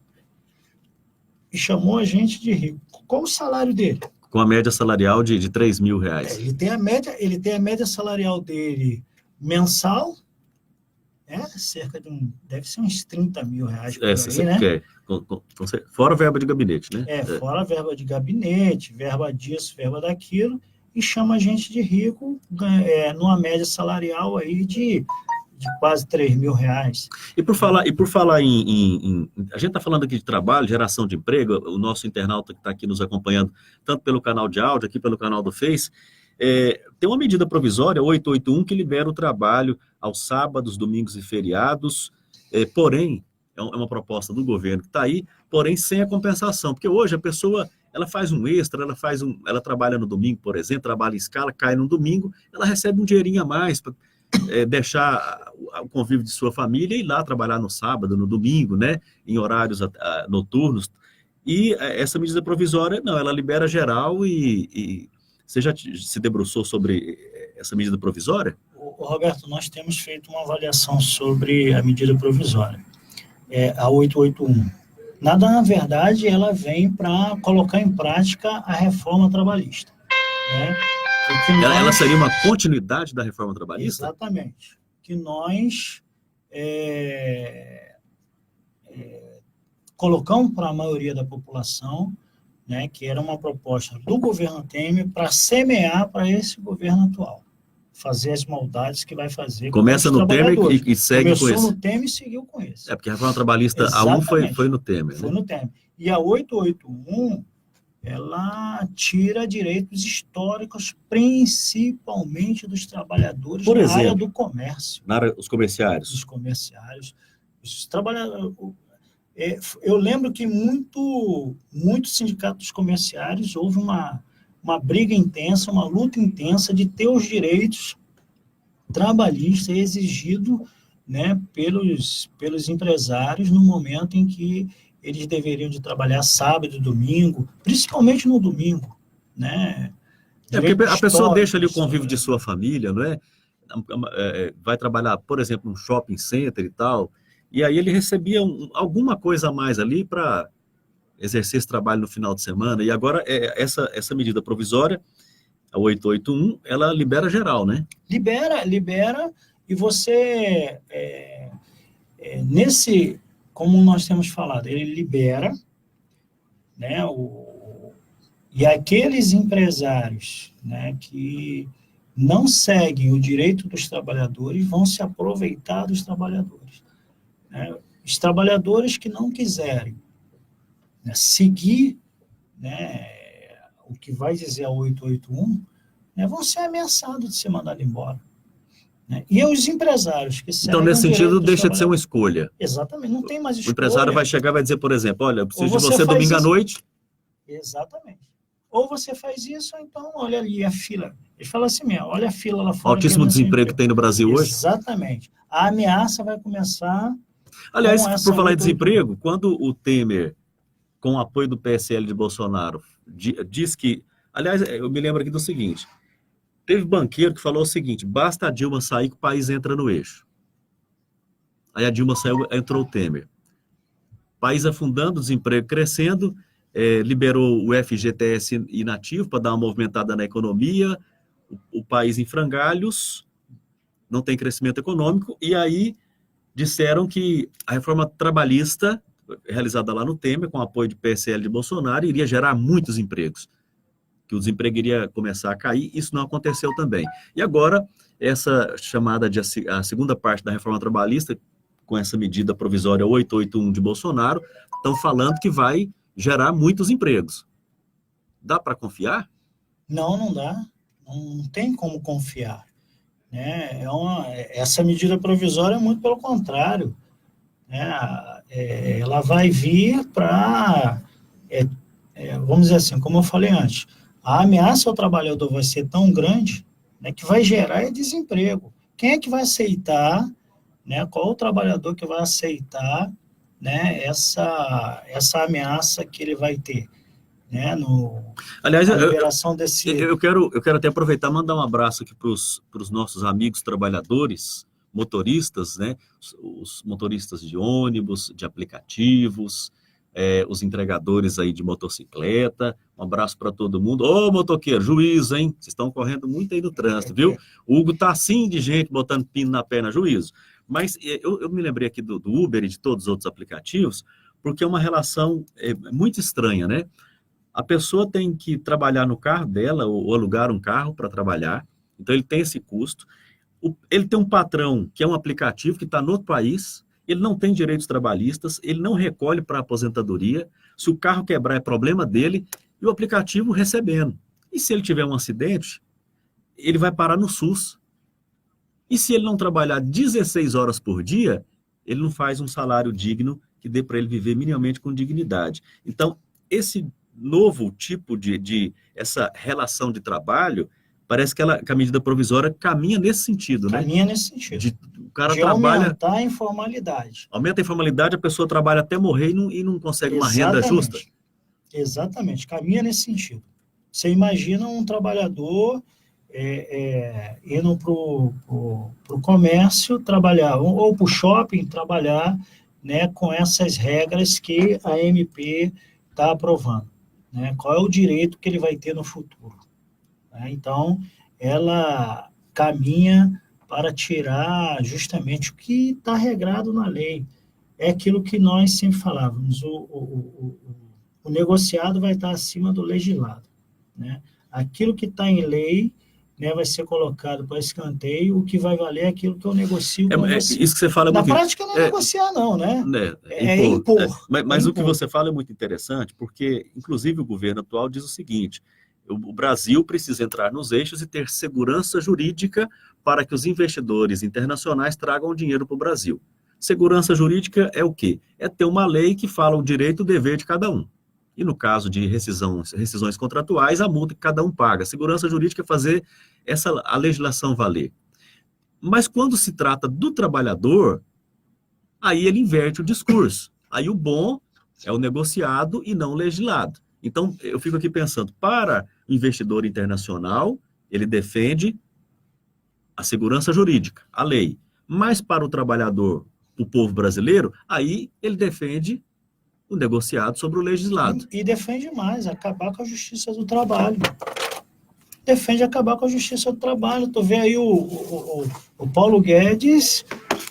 E chamou a gente de rico. Qual o salário dele? Com a média salarial de R$3.000. Ele tem a média salarial dele mensal, cerca de deve ser uns R$30.000 por aí, né? Fora a verba de gabinete, né? Fora a verba de gabinete, verba disso, verba daquilo, e chama a gente de rico numa média salarial aí de quase R$3.000. E por falar em a gente está falando aqui de trabalho, geração de emprego, o nosso internauta que está aqui nos acompanhando, tanto pelo canal de áudio, aqui pelo canal do Face, tem uma medida provisória, 881, que libera o trabalho aos sábados, domingos e feriados, porém, é uma proposta do governo que está aí, porém sem a compensação, porque hoje a pessoa, ela faz um extra, ela trabalha no domingo, por exemplo, trabalha em escala, cai no domingo, ela recebe um dinheirinho a mais para deixar o convívio de sua família e ir lá trabalhar no sábado, no domingo, né, em horários noturnos. E essa medida provisória, não, ela libera geral e você já se debruçou sobre essa medida provisória? Roberto, nós temos feito uma avaliação sobre a medida provisória, a 881. Na verdade, ela vem para colocar em prática a reforma trabalhista, né? Ela seria uma continuidade da reforma trabalhista? Exatamente. Que nós colocamos para a maioria da população, né, que era uma proposta do governo Temer para semear para esse governo atual. Fazer as maldades que vai fazer. Começa no Temer e segue Começou com esse. Começou no Temer e seguiu com esse. Porque a reforma trabalhista, exatamente, a 1 foi no Temer. Foi no Temer. E a 881, ela tira direitos históricos, principalmente dos trabalhos Por exemplo, área do comércio. Os comerciários. Os comerciários. Os trabalhadores. Eu lembro que muitos sindicatos comerciários houve uma briga intensa, uma luta intensa de ter os direitos trabalhistas exigidos, né, pelos empresários no momento em que eles deveriam de trabalhar sábado e domingo, principalmente no domingo, né? Porque a pessoa deixa ali o convívio de sua família, não é? Vai trabalhar, por exemplo, num shopping center e tal, e aí ele recebia alguma coisa a mais ali para exercer esse trabalho no final de semana, e agora essa medida provisória, a 881, ela libera geral, né? Libera, e você, como nós temos falado, ele libera, né, e aqueles empresários, né, que não seguem o direito dos trabalhadores vão se aproveitar dos trabalhadores. Né? Os trabalhadores que não quiserem, né, seguir, né, o que vai dizer a 881, né, vão ser ameaçados de ser mandados embora. Né? E os empresários que seguem. Então, nesse sentido, deixa de ser uma escolha. Exatamente, não tem mais escolha. O empresário vai chegar e vai dizer, por exemplo, olha, eu preciso de você domingo à noite. Exatamente. Ou você faz isso, ou então, olha ali a fila. Ele fala assim mesmo, olha a fila lá fora. Altíssimo desemprego que tem no Brasil hoje. Exatamente. A ameaça vai começar. Aliás, por falar em desemprego, quando o Temer, com o apoio do PSL de Bolsonaro, diz que... Aliás, eu me lembro aqui do seguinte, teve banqueiro que falou o seguinte, basta a Dilma sair que o país entra no eixo. Aí a Dilma saiu, entrou o Temer. País afundando, desemprego crescendo, liberou o FGTS inativo para dar uma movimentada na economia, o país em frangalhos, não tem crescimento econômico, e aí disseram que a reforma trabalhista, realizada lá no Temer, com apoio de PSL de Bolsonaro, iria gerar muitos empregos, que o desemprego iria começar a cair. Isso não aconteceu também. E agora, essa chamada de a segunda parte da reforma trabalhista, com essa medida provisória 881 de Bolsonaro, estão falando que vai gerar muitos empregos. Dá para confiar? Não, não dá. Não tem como confiar. Né? Essa medida provisória é muito pelo contrário. Né? Ela vai vir para, vamos dizer assim, como eu falei antes, a ameaça ao trabalhador vai ser tão grande, né, que vai gerar desemprego. Quem é que vai aceitar, né, qual o trabalhador que vai aceitar, né, essa ameaça que ele vai ter? Né, aliás, a liberação desse... eu quero até aproveitar e mandar um abraço aqui para os nossos amigos trabalhadores, motoristas, né, os motoristas de ônibus, de aplicativos, os entregadores aí de motocicleta. Um abraço para todo mundo. Ô, motoqueiro, juízo, hein? Vocês estão correndo muito aí no trânsito, viu? O Hugo tá assim de gente botando pino na perna, juízo. Mas eu me lembrei aqui do Uber e de todos os outros aplicativos, porque é uma relação muito estranha, né? A pessoa tem que trabalhar no carro dela, ou alugar um carro para trabalhar, então ele tem esse custo. Ele tem um patrão que é um aplicativo que está no outro país, ele não tem direitos trabalhistas, ele não recolhe para a aposentadoria, se o carro quebrar é problema dele, e o aplicativo recebendo. E se ele tiver um acidente, ele vai parar no SUS. E se ele não trabalhar 16 horas por dia, ele não faz um salário digno que dê para ele viver minimamente com dignidade. Então, esse novo tipo essa relação de trabalho, parece que a medida provisória caminha nesse sentido, né? Caminha nesse sentido. O cara trabalha... aumentar a informalidade. Aumenta a informalidade, a pessoa trabalha até morrer e não consegue uma renda justa. Exatamente, caminha nesse sentido. Você imagina um trabalhador indo para o comércio trabalhar, ou para o shopping trabalhar, né, com essas regras que a MP está aprovando. Né? Qual é o direito que ele vai ter no futuro? Né? Então, ela caminha para tirar justamente o que está regrado na lei. É aquilo que nós sempre falávamos, o negociado vai estar acima do legislado. Né? Aquilo que está em lei, né, vai ser colocado para escanteio, o que vai valer é aquilo que eu negocio com você. Isso que você fala na prática não é negociar, não, né? Impor. Mas o que você fala é muito interessante, porque, inclusive, o governo atual diz o seguinte: o Brasil precisa entrar nos eixos e ter segurança jurídica para que os investidores internacionais tragam dinheiro para o Brasil. Segurança jurídica é o quê? É ter uma lei que fala o direito e o dever de cada um. E no caso de rescisões contratuais, a multa que cada um paga. Segurança jurídica é fazer a legislação valer. Mas quando se trata do trabalhador, aí ele inverte o discurso. Aí o bom é o negociado e não o legislado. Então, eu fico aqui pensando, para o investidor internacional, ele defende a segurança jurídica, a lei. Mas para o trabalhador, o povo brasileiro, aí ele defende o negociado sobre o legislado. E defende mais, acabar com a justiça do trabalho. Defende acabar com a justiça do trabalho. Tu vê aí o Paulo Guedes,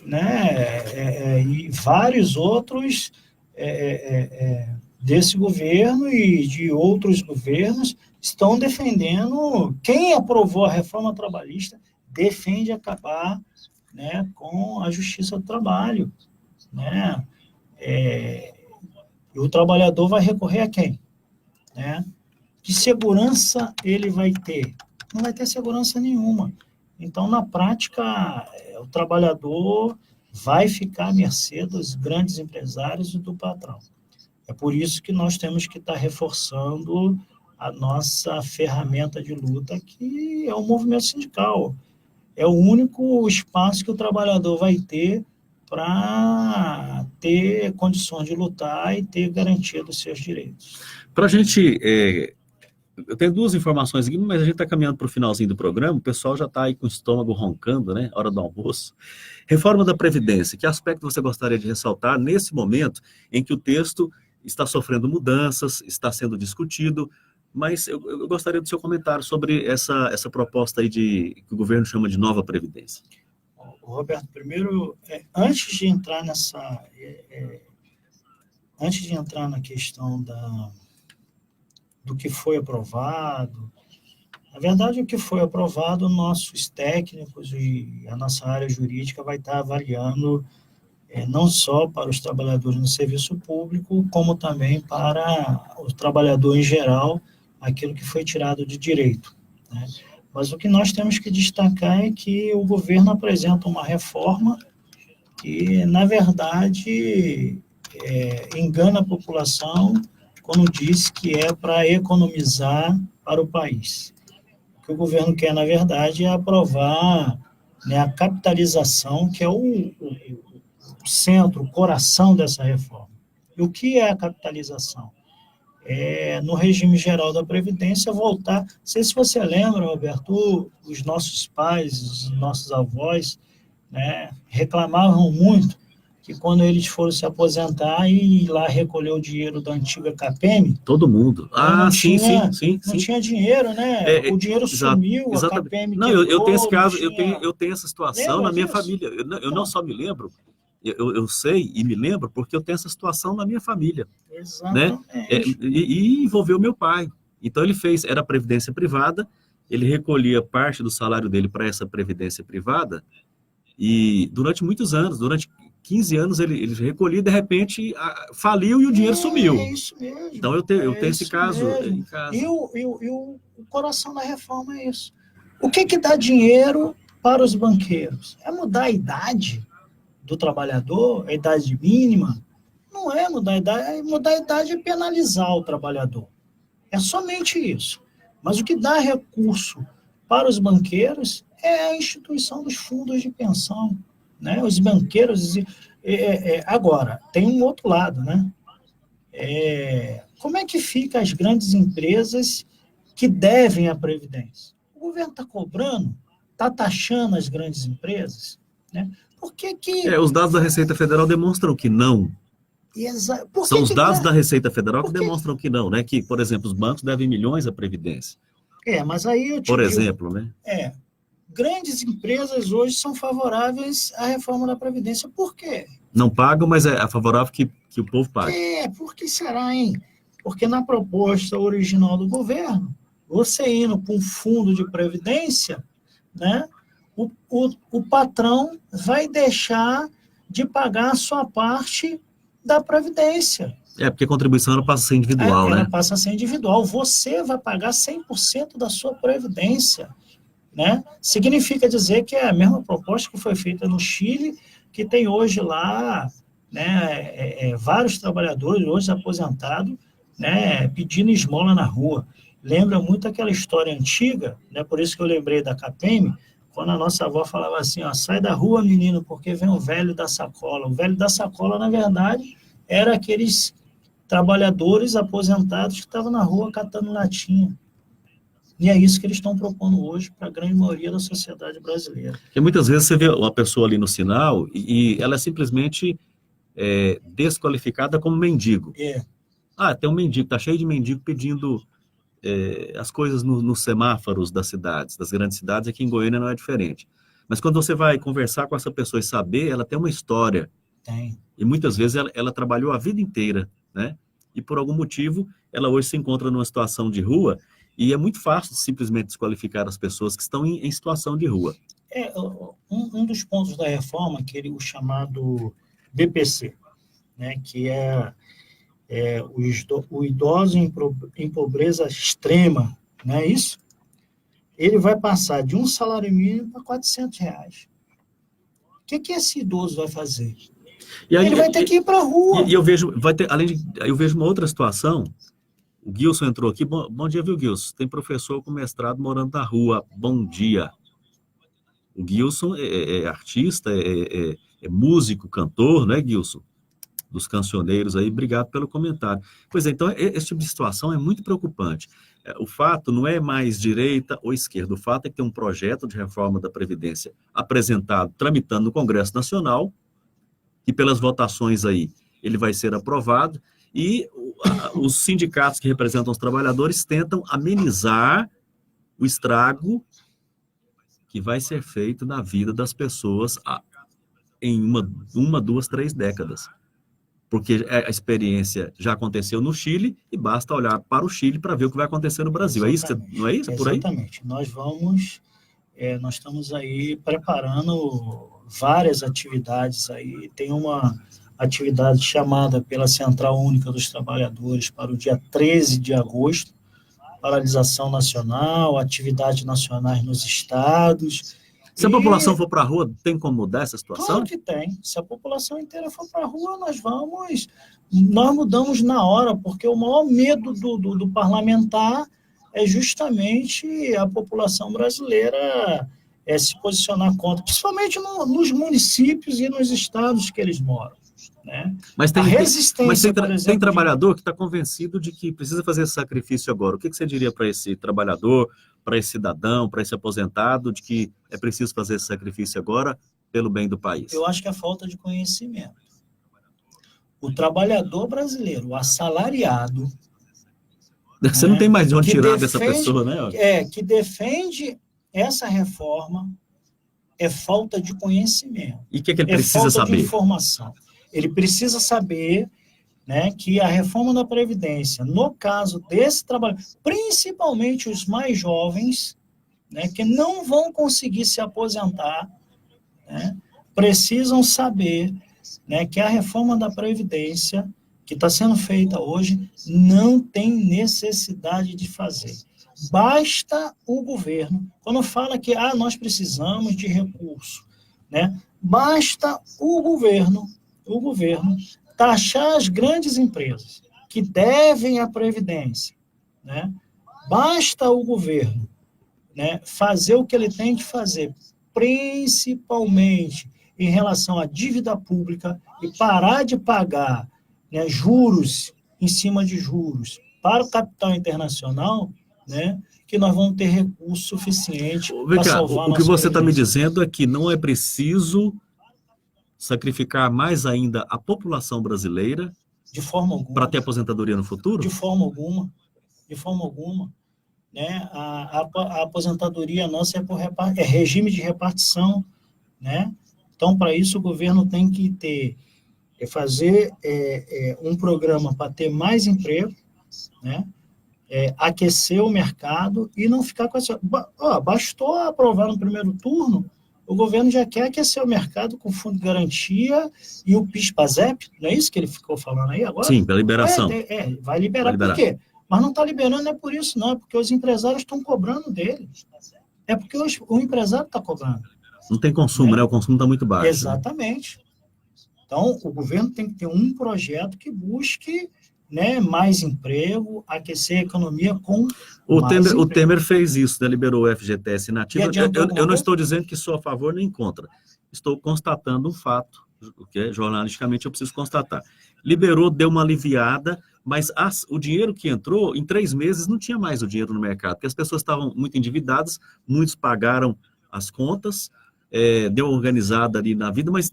né, e vários outros desse governo e de outros governos estão defendendo, quem aprovou a reforma trabalhista defende acabar, né, com a justiça do trabalho. Né? E o trabalhador vai recorrer a quem? Né? Que segurança ele vai ter? Não vai ter segurança nenhuma. Então, na prática, o trabalhador vai ficar à mercê dos grandes empresários e do patrão. É por isso que nós temos que estar reforçando a nossa ferramenta de luta, que é o movimento sindical. É o único espaço que o trabalhador vai ter para ter condições de lutar e ter garantia dos seus direitos. Para a gente... eu tenho duas informações aqui, mas a gente está caminhando para o finalzinho do programa, o pessoal já está aí com o estômago roncando, né? Hora do almoço. Reforma da Previdência, que aspecto você gostaria de ressaltar nesse momento em que o texto está sofrendo mudanças, está sendo discutido? Mas eu gostaria do seu comentário sobre essa proposta aí que o governo chama de nova Previdência. Roberto, primeiro, antes de entrar na questão do que foi aprovado, na verdade, o que foi aprovado, nossos técnicos e a nossa área jurídica vai estar avaliando não só para os trabalhadores no serviço público, como também para o trabalhador em geral, aquilo que foi tirado de direito, né? Mas o que nós temos que destacar é que o governo apresenta uma reforma que, na verdade, engana a população quando diz que é para economizar para o país. O que o governo quer, na verdade, é aprovar, né, a capitalização, que é o centro, o coração dessa reforma. E o que é a capitalização? No regime geral da Previdência, voltar... Não sei se você lembra, Roberto, os nossos pais, os nossos avós, né, reclamavam muito que quando eles foram se aposentar e ir lá recolher o dinheiro da antiga CAPEM... Todo mundo. Sim. Não tinha dinheiro, né? O dinheiro sumiu, exatamente. A CAPEM não, quebrou, eu tenho esse caso, tinha... eu tenho essa situação Lembra na minha disso? família. Eu não só me lembro, eu sei e me lembro porque eu tenho essa situação na minha família. Exatamente. Né? E envolveu meu pai. Então ele era previdência privada, ele recolhia parte do salário dele para essa previdência privada e durante muitos anos, durante 15 anos ele recolhia e de repente faliu e o dinheiro sumiu. É isso mesmo. Então eu tenho esse caso mesmo. em casa. E o coração da reforma é isso. O que dá dinheiro para os banqueiros? É mudar a idade do trabalhador, a idade mínima? Não é mudar a idade é penalizar o trabalhador. É somente isso. Mas o que dá recurso para os banqueiros é a instituição dos fundos de pensão, né? Os banqueiros... Agora, tem um outro lado, né? Como é que fica as grandes empresas que devem a Previdência? O governo está cobrando, está taxando as grandes empresas, né? Por que os dados da Receita Federal demonstram que não. São os dados da Receita Federal que demonstram que não, né? Que, por exemplo, os bancos devem milhões à Previdência. Mas aí eu te Por digo, exemplo, né? Grandes empresas hoje são favoráveis à reforma da Previdência. Por quê? Não pagam, mas é favorável que o povo pague. Por que será, hein? Porque na proposta original do governo, você indo para um fundo de previdência, né, o patrão vai deixar de pagar a sua parte da Previdência. Porque a contribuição ela passa a ser individual, né? Ela passa a ser individual. Você vai pagar 100% da sua Previdência, né? Significa dizer que é a mesma proposta que foi feita no Chile, que tem hoje lá, né, vários trabalhadores, hoje aposentados, né, pedindo esmola na rua. Lembra muito aquela história antiga, né, por isso que eu lembrei da CAPEM, quando a nossa avó falava assim, sai da rua, menino, porque vem o velho da sacola. O velho da sacola, na verdade, era aqueles trabalhadores aposentados que estavam na rua catando latinha. E é isso que eles estão propondo hoje para a grande maioria da sociedade brasileira. Porque muitas vezes você vê uma pessoa ali no sinal e ela é simplesmente desqualificada como mendigo. Tem um mendigo, está cheio de mendigo pedindo as coisas nos semáforos das cidades, das grandes cidades. Aqui em Goiânia não é diferente. Mas quando você vai conversar com essa pessoa e saber, ela tem uma história. Tem. E muitas vezes ela trabalhou a vida inteira, né? E por algum motivo, ela hoje se encontra numa situação de rua. E é muito fácil simplesmente desqualificar as pessoas que estão em situação de rua. Um dos pontos da reforma, o chamado BPC, né, que o idoso em pobreza extrema, não é isso? Ele vai passar de um salário mínimo para R$400. O que esse idoso vai fazer? E aí, ele vai ter que ir para a rua. E eu vejo, eu vejo uma outra situação. O Gilson entrou aqui. Bom dia, viu, Gilson? Tem professor com mestrado morando na rua. Bom dia. O Gilson é artista, é músico, cantor, né, Gilson? Dos cancioneiros aí. Obrigado pelo comentário. Pois é, então, esse tipo de situação é muito preocupante. O fato não é mais direita ou esquerda. O fato é que tem um projeto de reforma da Previdência apresentado, tramitando no Congresso Nacional, e pelas votações aí ele vai ser aprovado. E os sindicatos que representam os trabalhadores tentam amenizar o estrago que vai ser feito na vida das pessoas em uma, 2, 3 décadas. Porque a experiência já aconteceu no Chile e basta olhar para o Chile para ver o que vai acontecer no Brasil. Exatamente. Não é isso? É por aí? Exatamente. Nós estamos aí preparando várias atividades aí. Tem uma atividade chamada pela Central Única dos Trabalhadores para o dia 13 de agosto, paralisação nacional, atividades nacionais nos estados. Se a população for para a rua, tem como mudar essa situação? Claro que tem. Se a população inteira for para a rua, nós mudamos na hora, porque o maior medo do parlamentar é justamente a população brasileira se posicionar contra, principalmente nos municípios e nos estados que eles moram. Né? Mas por exemplo, tem trabalhador que está convencido de que precisa fazer esse sacrifício agora. O que você diria para esse trabalhador, para esse cidadão, para esse aposentado, de que é preciso fazer esse sacrifício agora pelo bem do país? Eu acho que é falta de conhecimento. O trabalhador brasileiro, o assalariado... Você não tem mais de onde tirar dessa pessoa, né? Que defende essa reforma é falta de conhecimento. E o que ele precisa saber? De informação. Ele precisa saber, né, que a reforma da Previdência, no caso desse trabalho, principalmente os mais jovens, né, que não vão conseguir se aposentar, né, precisam saber, né, que a reforma da Previdência, que está sendo feita hoje, não tem necessidade de fazer. Basta o governo, quando fala que nós precisamos de recurso, né, basta o governo taxar as grandes empresas que devem à Previdência, né? Basta o governo, né, fazer o que ele tem que fazer, principalmente em relação à dívida pública, e parar de pagar, né, juros em cima de juros para o capital internacional, né, que nós vamos ter recurso suficiente para salvar a nossa O que você está me Previdência. dizendo é que não é preciso sacrificar mais ainda a população brasileira de forma alguma, para ter aposentadoria no futuro? De forma alguma. Né? A aposentadoria nossa é regime de repartição, né? Então, para isso, o governo tem que fazer um programa para ter mais emprego, né? Aquecer o mercado e não ficar com essa... bastou aprovar no primeiro turno, o governo já quer aquecer o mercado com fundo de garantia e o PIS/PASEP, não é isso que ele ficou falando aí agora? Sim, pela liberação. Vai liberar. Por quê? Mas não está liberando, não é por isso, não, é porque os empresários estão cobrando dele. É porque o empresário está cobrando. Não tem consumo, né? O consumo está muito baixo. Exatamente. Né? Então, o governo tem que ter um projeto que busque, né, mais emprego, aquecer a economia com o Temer fez isso, né? Liberou o FGTS inativo. Eu não estou dizendo que sou a favor nem contra. Estou constatando um fato, que jornalisticamente eu preciso constatar. Liberou, deu uma aliviada, mas o dinheiro que entrou, em 3 meses, não tinha mais o dinheiro no mercado, porque as pessoas estavam muito endividadas, muitos pagaram as contas, deu uma organizada ali na vida, mas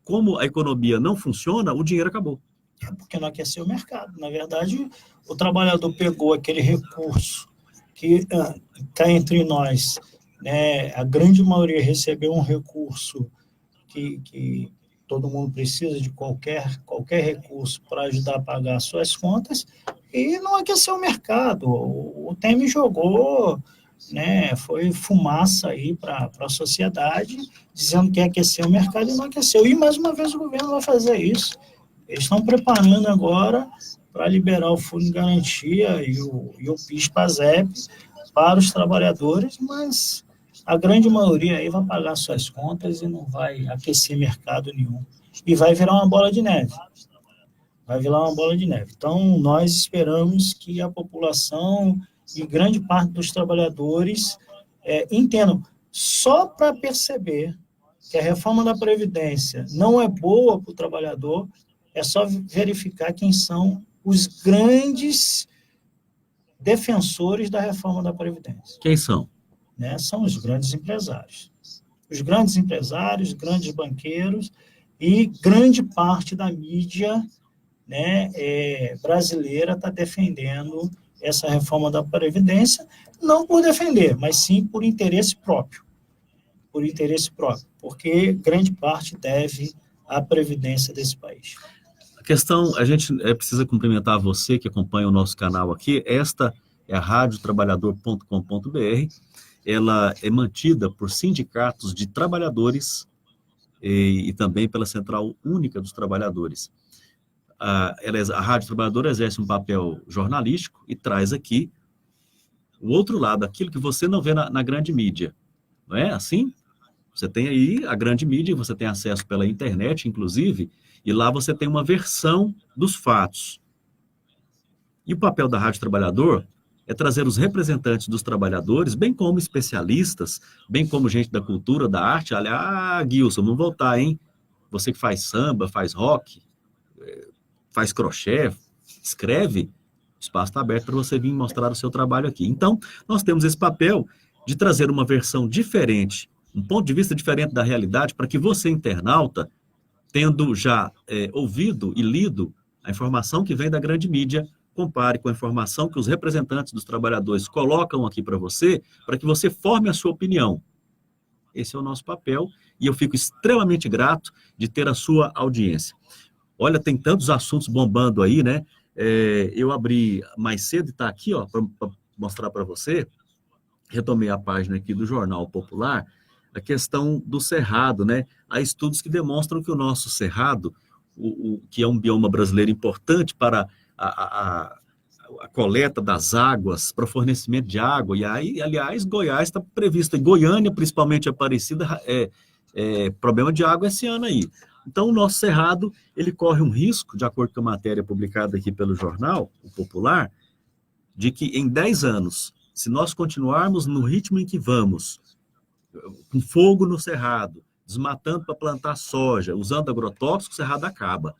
como a economia não funciona, o dinheiro acabou. Porque não aqueceu o mercado. Na verdade, o trabalhador pegou aquele recurso que está entre nós, né? A grande maioria recebeu um recurso que todo mundo precisa de qualquer recurso para ajudar a pagar suas contas, e não aqueceu o mercado. O Temer jogou, né, foi fumaça aí para a sociedade, dizendo que ia aquecer o mercado e não aqueceu. E, mais uma vez, o governo vai fazer isso. Eles estão preparando agora para liberar o fundo de garantia e o PIS/PASEP para os trabalhadores, mas a grande maioria aí vai pagar suas contas e não vai aquecer mercado nenhum. E vai virar uma bola de neve. Então, nós esperamos que a população e grande parte dos trabalhadores entendam. Só para perceber que a reforma da Previdência não é boa para o trabalhador, é só verificar quem são os grandes defensores da reforma da Previdência. Quem são? Né? São os grandes empresários. Os grandes empresários, grandes banqueiros e grande parte da mídia, né, brasileira está defendendo essa reforma da Previdência, não por defender, mas sim por interesse próprio, porque grande parte deve à Previdência desse país. A questão, a gente precisa cumprimentar você que acompanha o nosso canal aqui. Esta é a radiotrabalhador.com.br. Ela é mantida por sindicatos de trabalhadores e também pela Central Única dos Trabalhadores. A Rádio Trabalhador exerce um papel jornalístico e traz aqui o outro lado, aquilo que você não vê na grande mídia. Não é assim? Você tem aí a grande mídia, você tem acesso pela internet, inclusive, e lá você tem uma versão dos fatos. E o papel da Rádio Trabalhador é trazer os representantes dos trabalhadores, bem como especialistas, bem como gente da cultura, da arte. Olha, Gilson, vamos voltar, hein? Você que faz samba, faz rock, faz crochê, escreve, o espaço está aberto para você vir mostrar o seu trabalho aqui. Então, nós temos esse papel de trazer uma versão diferente, um ponto de vista diferente da realidade, para que você, internauta, tendo já ouvido e lido a informação que vem da grande mídia, compare com a informação que os representantes dos trabalhadores colocam aqui para você, para que você forme a sua opinião. Esse é o nosso papel e eu fico extremamente grato de ter a sua audiência. Olha, tem tantos assuntos bombando aí, né? Eu abri mais cedo e está aqui, ó, para mostrar para você. Retomei a página aqui do Jornal Popular, a questão do cerrado, né? Há estudos que demonstram que o nosso cerrado, que é um bioma brasileiro importante para a coleta das águas, para o fornecimento de água, e aí, aliás, Goiás está previsto, em Goiânia, principalmente Aparecida, problema de água esse ano aí. Então, o nosso cerrado, ele corre um risco, de acordo com a matéria publicada aqui pelo Jornal Popular, de que em 10 anos, se nós continuarmos no ritmo em que vamos, com fogo no cerrado, desmatando para plantar soja, usando agrotóxicos, o cerrado acaba.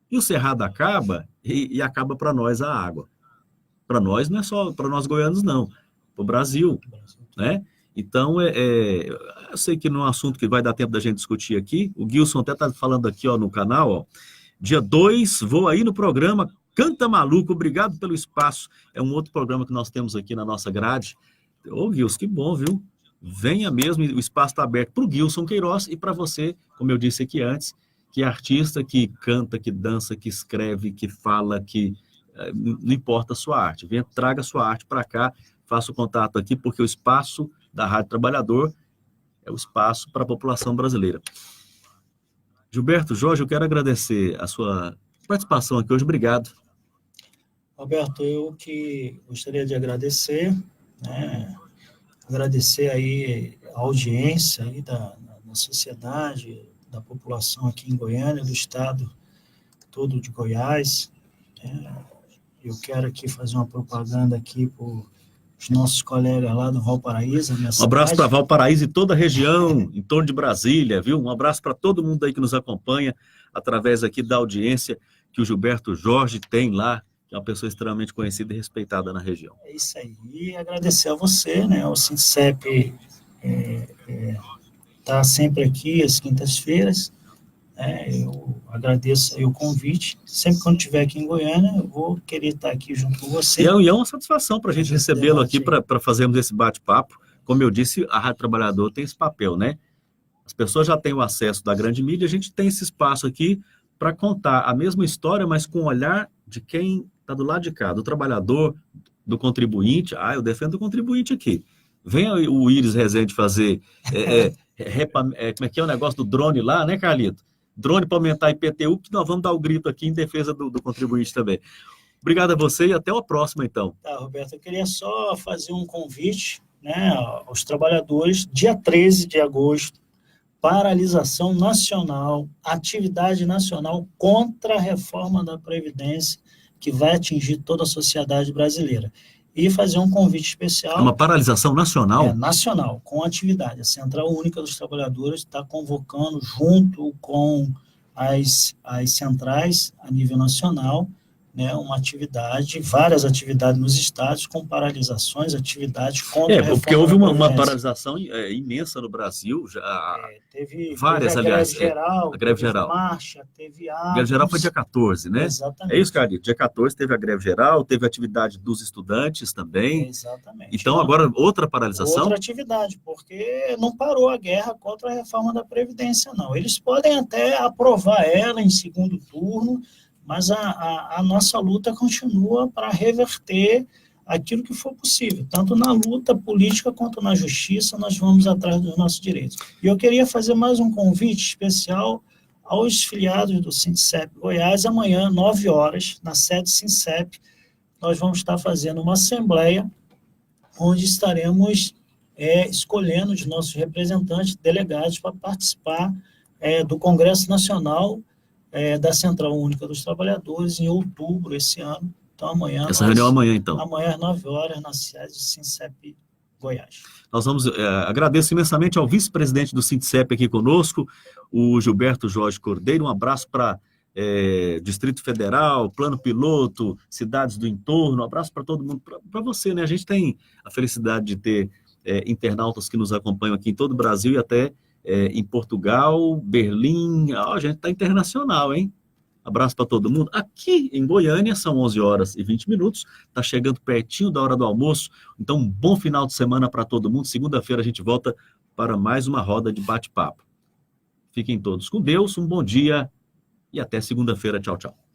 E o cerrado acaba e acaba para nós a água. Para nós, não é só para nós goianos, não. Para o Brasil, né? Então, eu sei que não é um assunto que vai dar tempo da gente discutir aqui. O Gilson até está falando aqui, ó, no canal, ó. Dia 2, vou aí no programa Canta Maluco. Obrigado pelo espaço. É um outro programa que nós temos aqui na nossa grade. Ô, Gilson, que bom, viu? Venha mesmo, o espaço está aberto para o Gilson Queiroz e para você, como eu disse aqui antes, que é artista, que canta, que dança, que escreve, que fala, que não importa a sua arte. Venha, traga a sua arte para cá, faça o contato aqui, porque o espaço da Rádio Trabalhador é o espaço para a população brasileira. Gilberto, Jorge, eu quero agradecer a sua participação aqui hoje. Obrigado. Roberto, eu que gostaria de agradecer, né? Agradecer aí a audiência aí da sociedade, da população aqui em Goiânia, do estado todo de Goiás. Eu quero aqui fazer uma propaganda aqui por os nossos colegas lá do Valparaíso. Um abraço para Valparaíso e toda a região, em torno de Brasília, viu? Um abraço para todo mundo aí que nos acompanha, através aqui da audiência que o Gilberto Jorge tem lá, que é uma pessoa extremamente conhecida e respeitada na região. É isso aí. E agradecer a você, né? O Sindicep está sempre aqui às quintas-feiras. Eu agradeço aí o convite. Sempre quando estiver aqui em Goiânia, eu vou querer estar aqui junto com você. E é uma satisfação para a gente recebê-lo aqui para fazermos esse bate-papo. Como eu disse, a Rádio Trabalhador tem esse papel, né? As pessoas já têm o acesso da grande mídia, a gente tem esse espaço aqui para contar a mesma história, mas com o olhar de quem está do lado de cá, do trabalhador, do contribuinte. Eu defendo o contribuinte aqui. Venha o Iris Rezende fazer, como é que é o negócio do drone lá, né, Carlito? Drone para aumentar a IPTU, que nós vamos dar o grito aqui em defesa do contribuinte também. Obrigado a você e até a próxima, então. Tá, Roberto, eu queria só fazer um convite, né, aos trabalhadores, dia 13 de agosto, paralisação nacional, atividade nacional contra a reforma da Previdência, que vai atingir toda a sociedade brasileira. E fazer um convite especial. É uma paralisação nacional? Nacional, com atividade. A Central Única dos Trabalhadores está convocando, junto com as centrais a nível nacional, né, uma atividade, várias atividades nos estados, com paralisações, atividades contra a reforma porque houve da uma Previdência. paralisação imensa no Brasil, já Teve várias, a aliás. greve geral, A greve teve geral. marcha, teve atos. A greve geral foi dia 14, né? Exatamente. É isso, Carlito. Dia 14 teve a greve geral, teve a atividade dos estudantes também. Exatamente. Então, agora, outra paralisação? Outra atividade, porque não parou a guerra contra a reforma da Previdência, não. Eles podem até aprovar ela em segundo turno, mas a nossa luta continua para reverter aquilo que for possível. Tanto na luta política quanto na justiça, nós vamos atrás dos nossos direitos. E eu queria fazer mais um convite especial aos filiados do Sindicep Goiás. Amanhã, 9 horas, na sede Sindicep, nós vamos estar fazendo uma assembleia onde estaremos escolhendo os nossos representantes, delegados, para participar do Congresso Nacional da Central Única dos Trabalhadores, em outubro esse ano. Então, amanhã... Essa reunião amanhã, então. Amanhã, às 9 horas, na sede do Sindicep Goiás. Nós vamos... agradeço imensamente ao vice-presidente do Sindicep aqui conosco, o Gilberto Jorge Cordeiro. Um abraço para Distrito Federal, Plano Piloto, cidades do entorno. Um abraço para todo mundo, para você, né? A gente tem a felicidade de ter internautas que nos acompanham aqui em todo o Brasil e até em Portugal, Berlim. A gente está internacional, hein? Abraço para todo mundo. Aqui em Goiânia são 11 horas e 20 minutos. Está chegando pertinho da hora do almoço. Então, um bom final de semana para todo mundo. Segunda-feira a gente volta para mais uma roda de bate-papo. Fiquem todos com Deus, um bom dia e até segunda-feira. Tchau, tchau.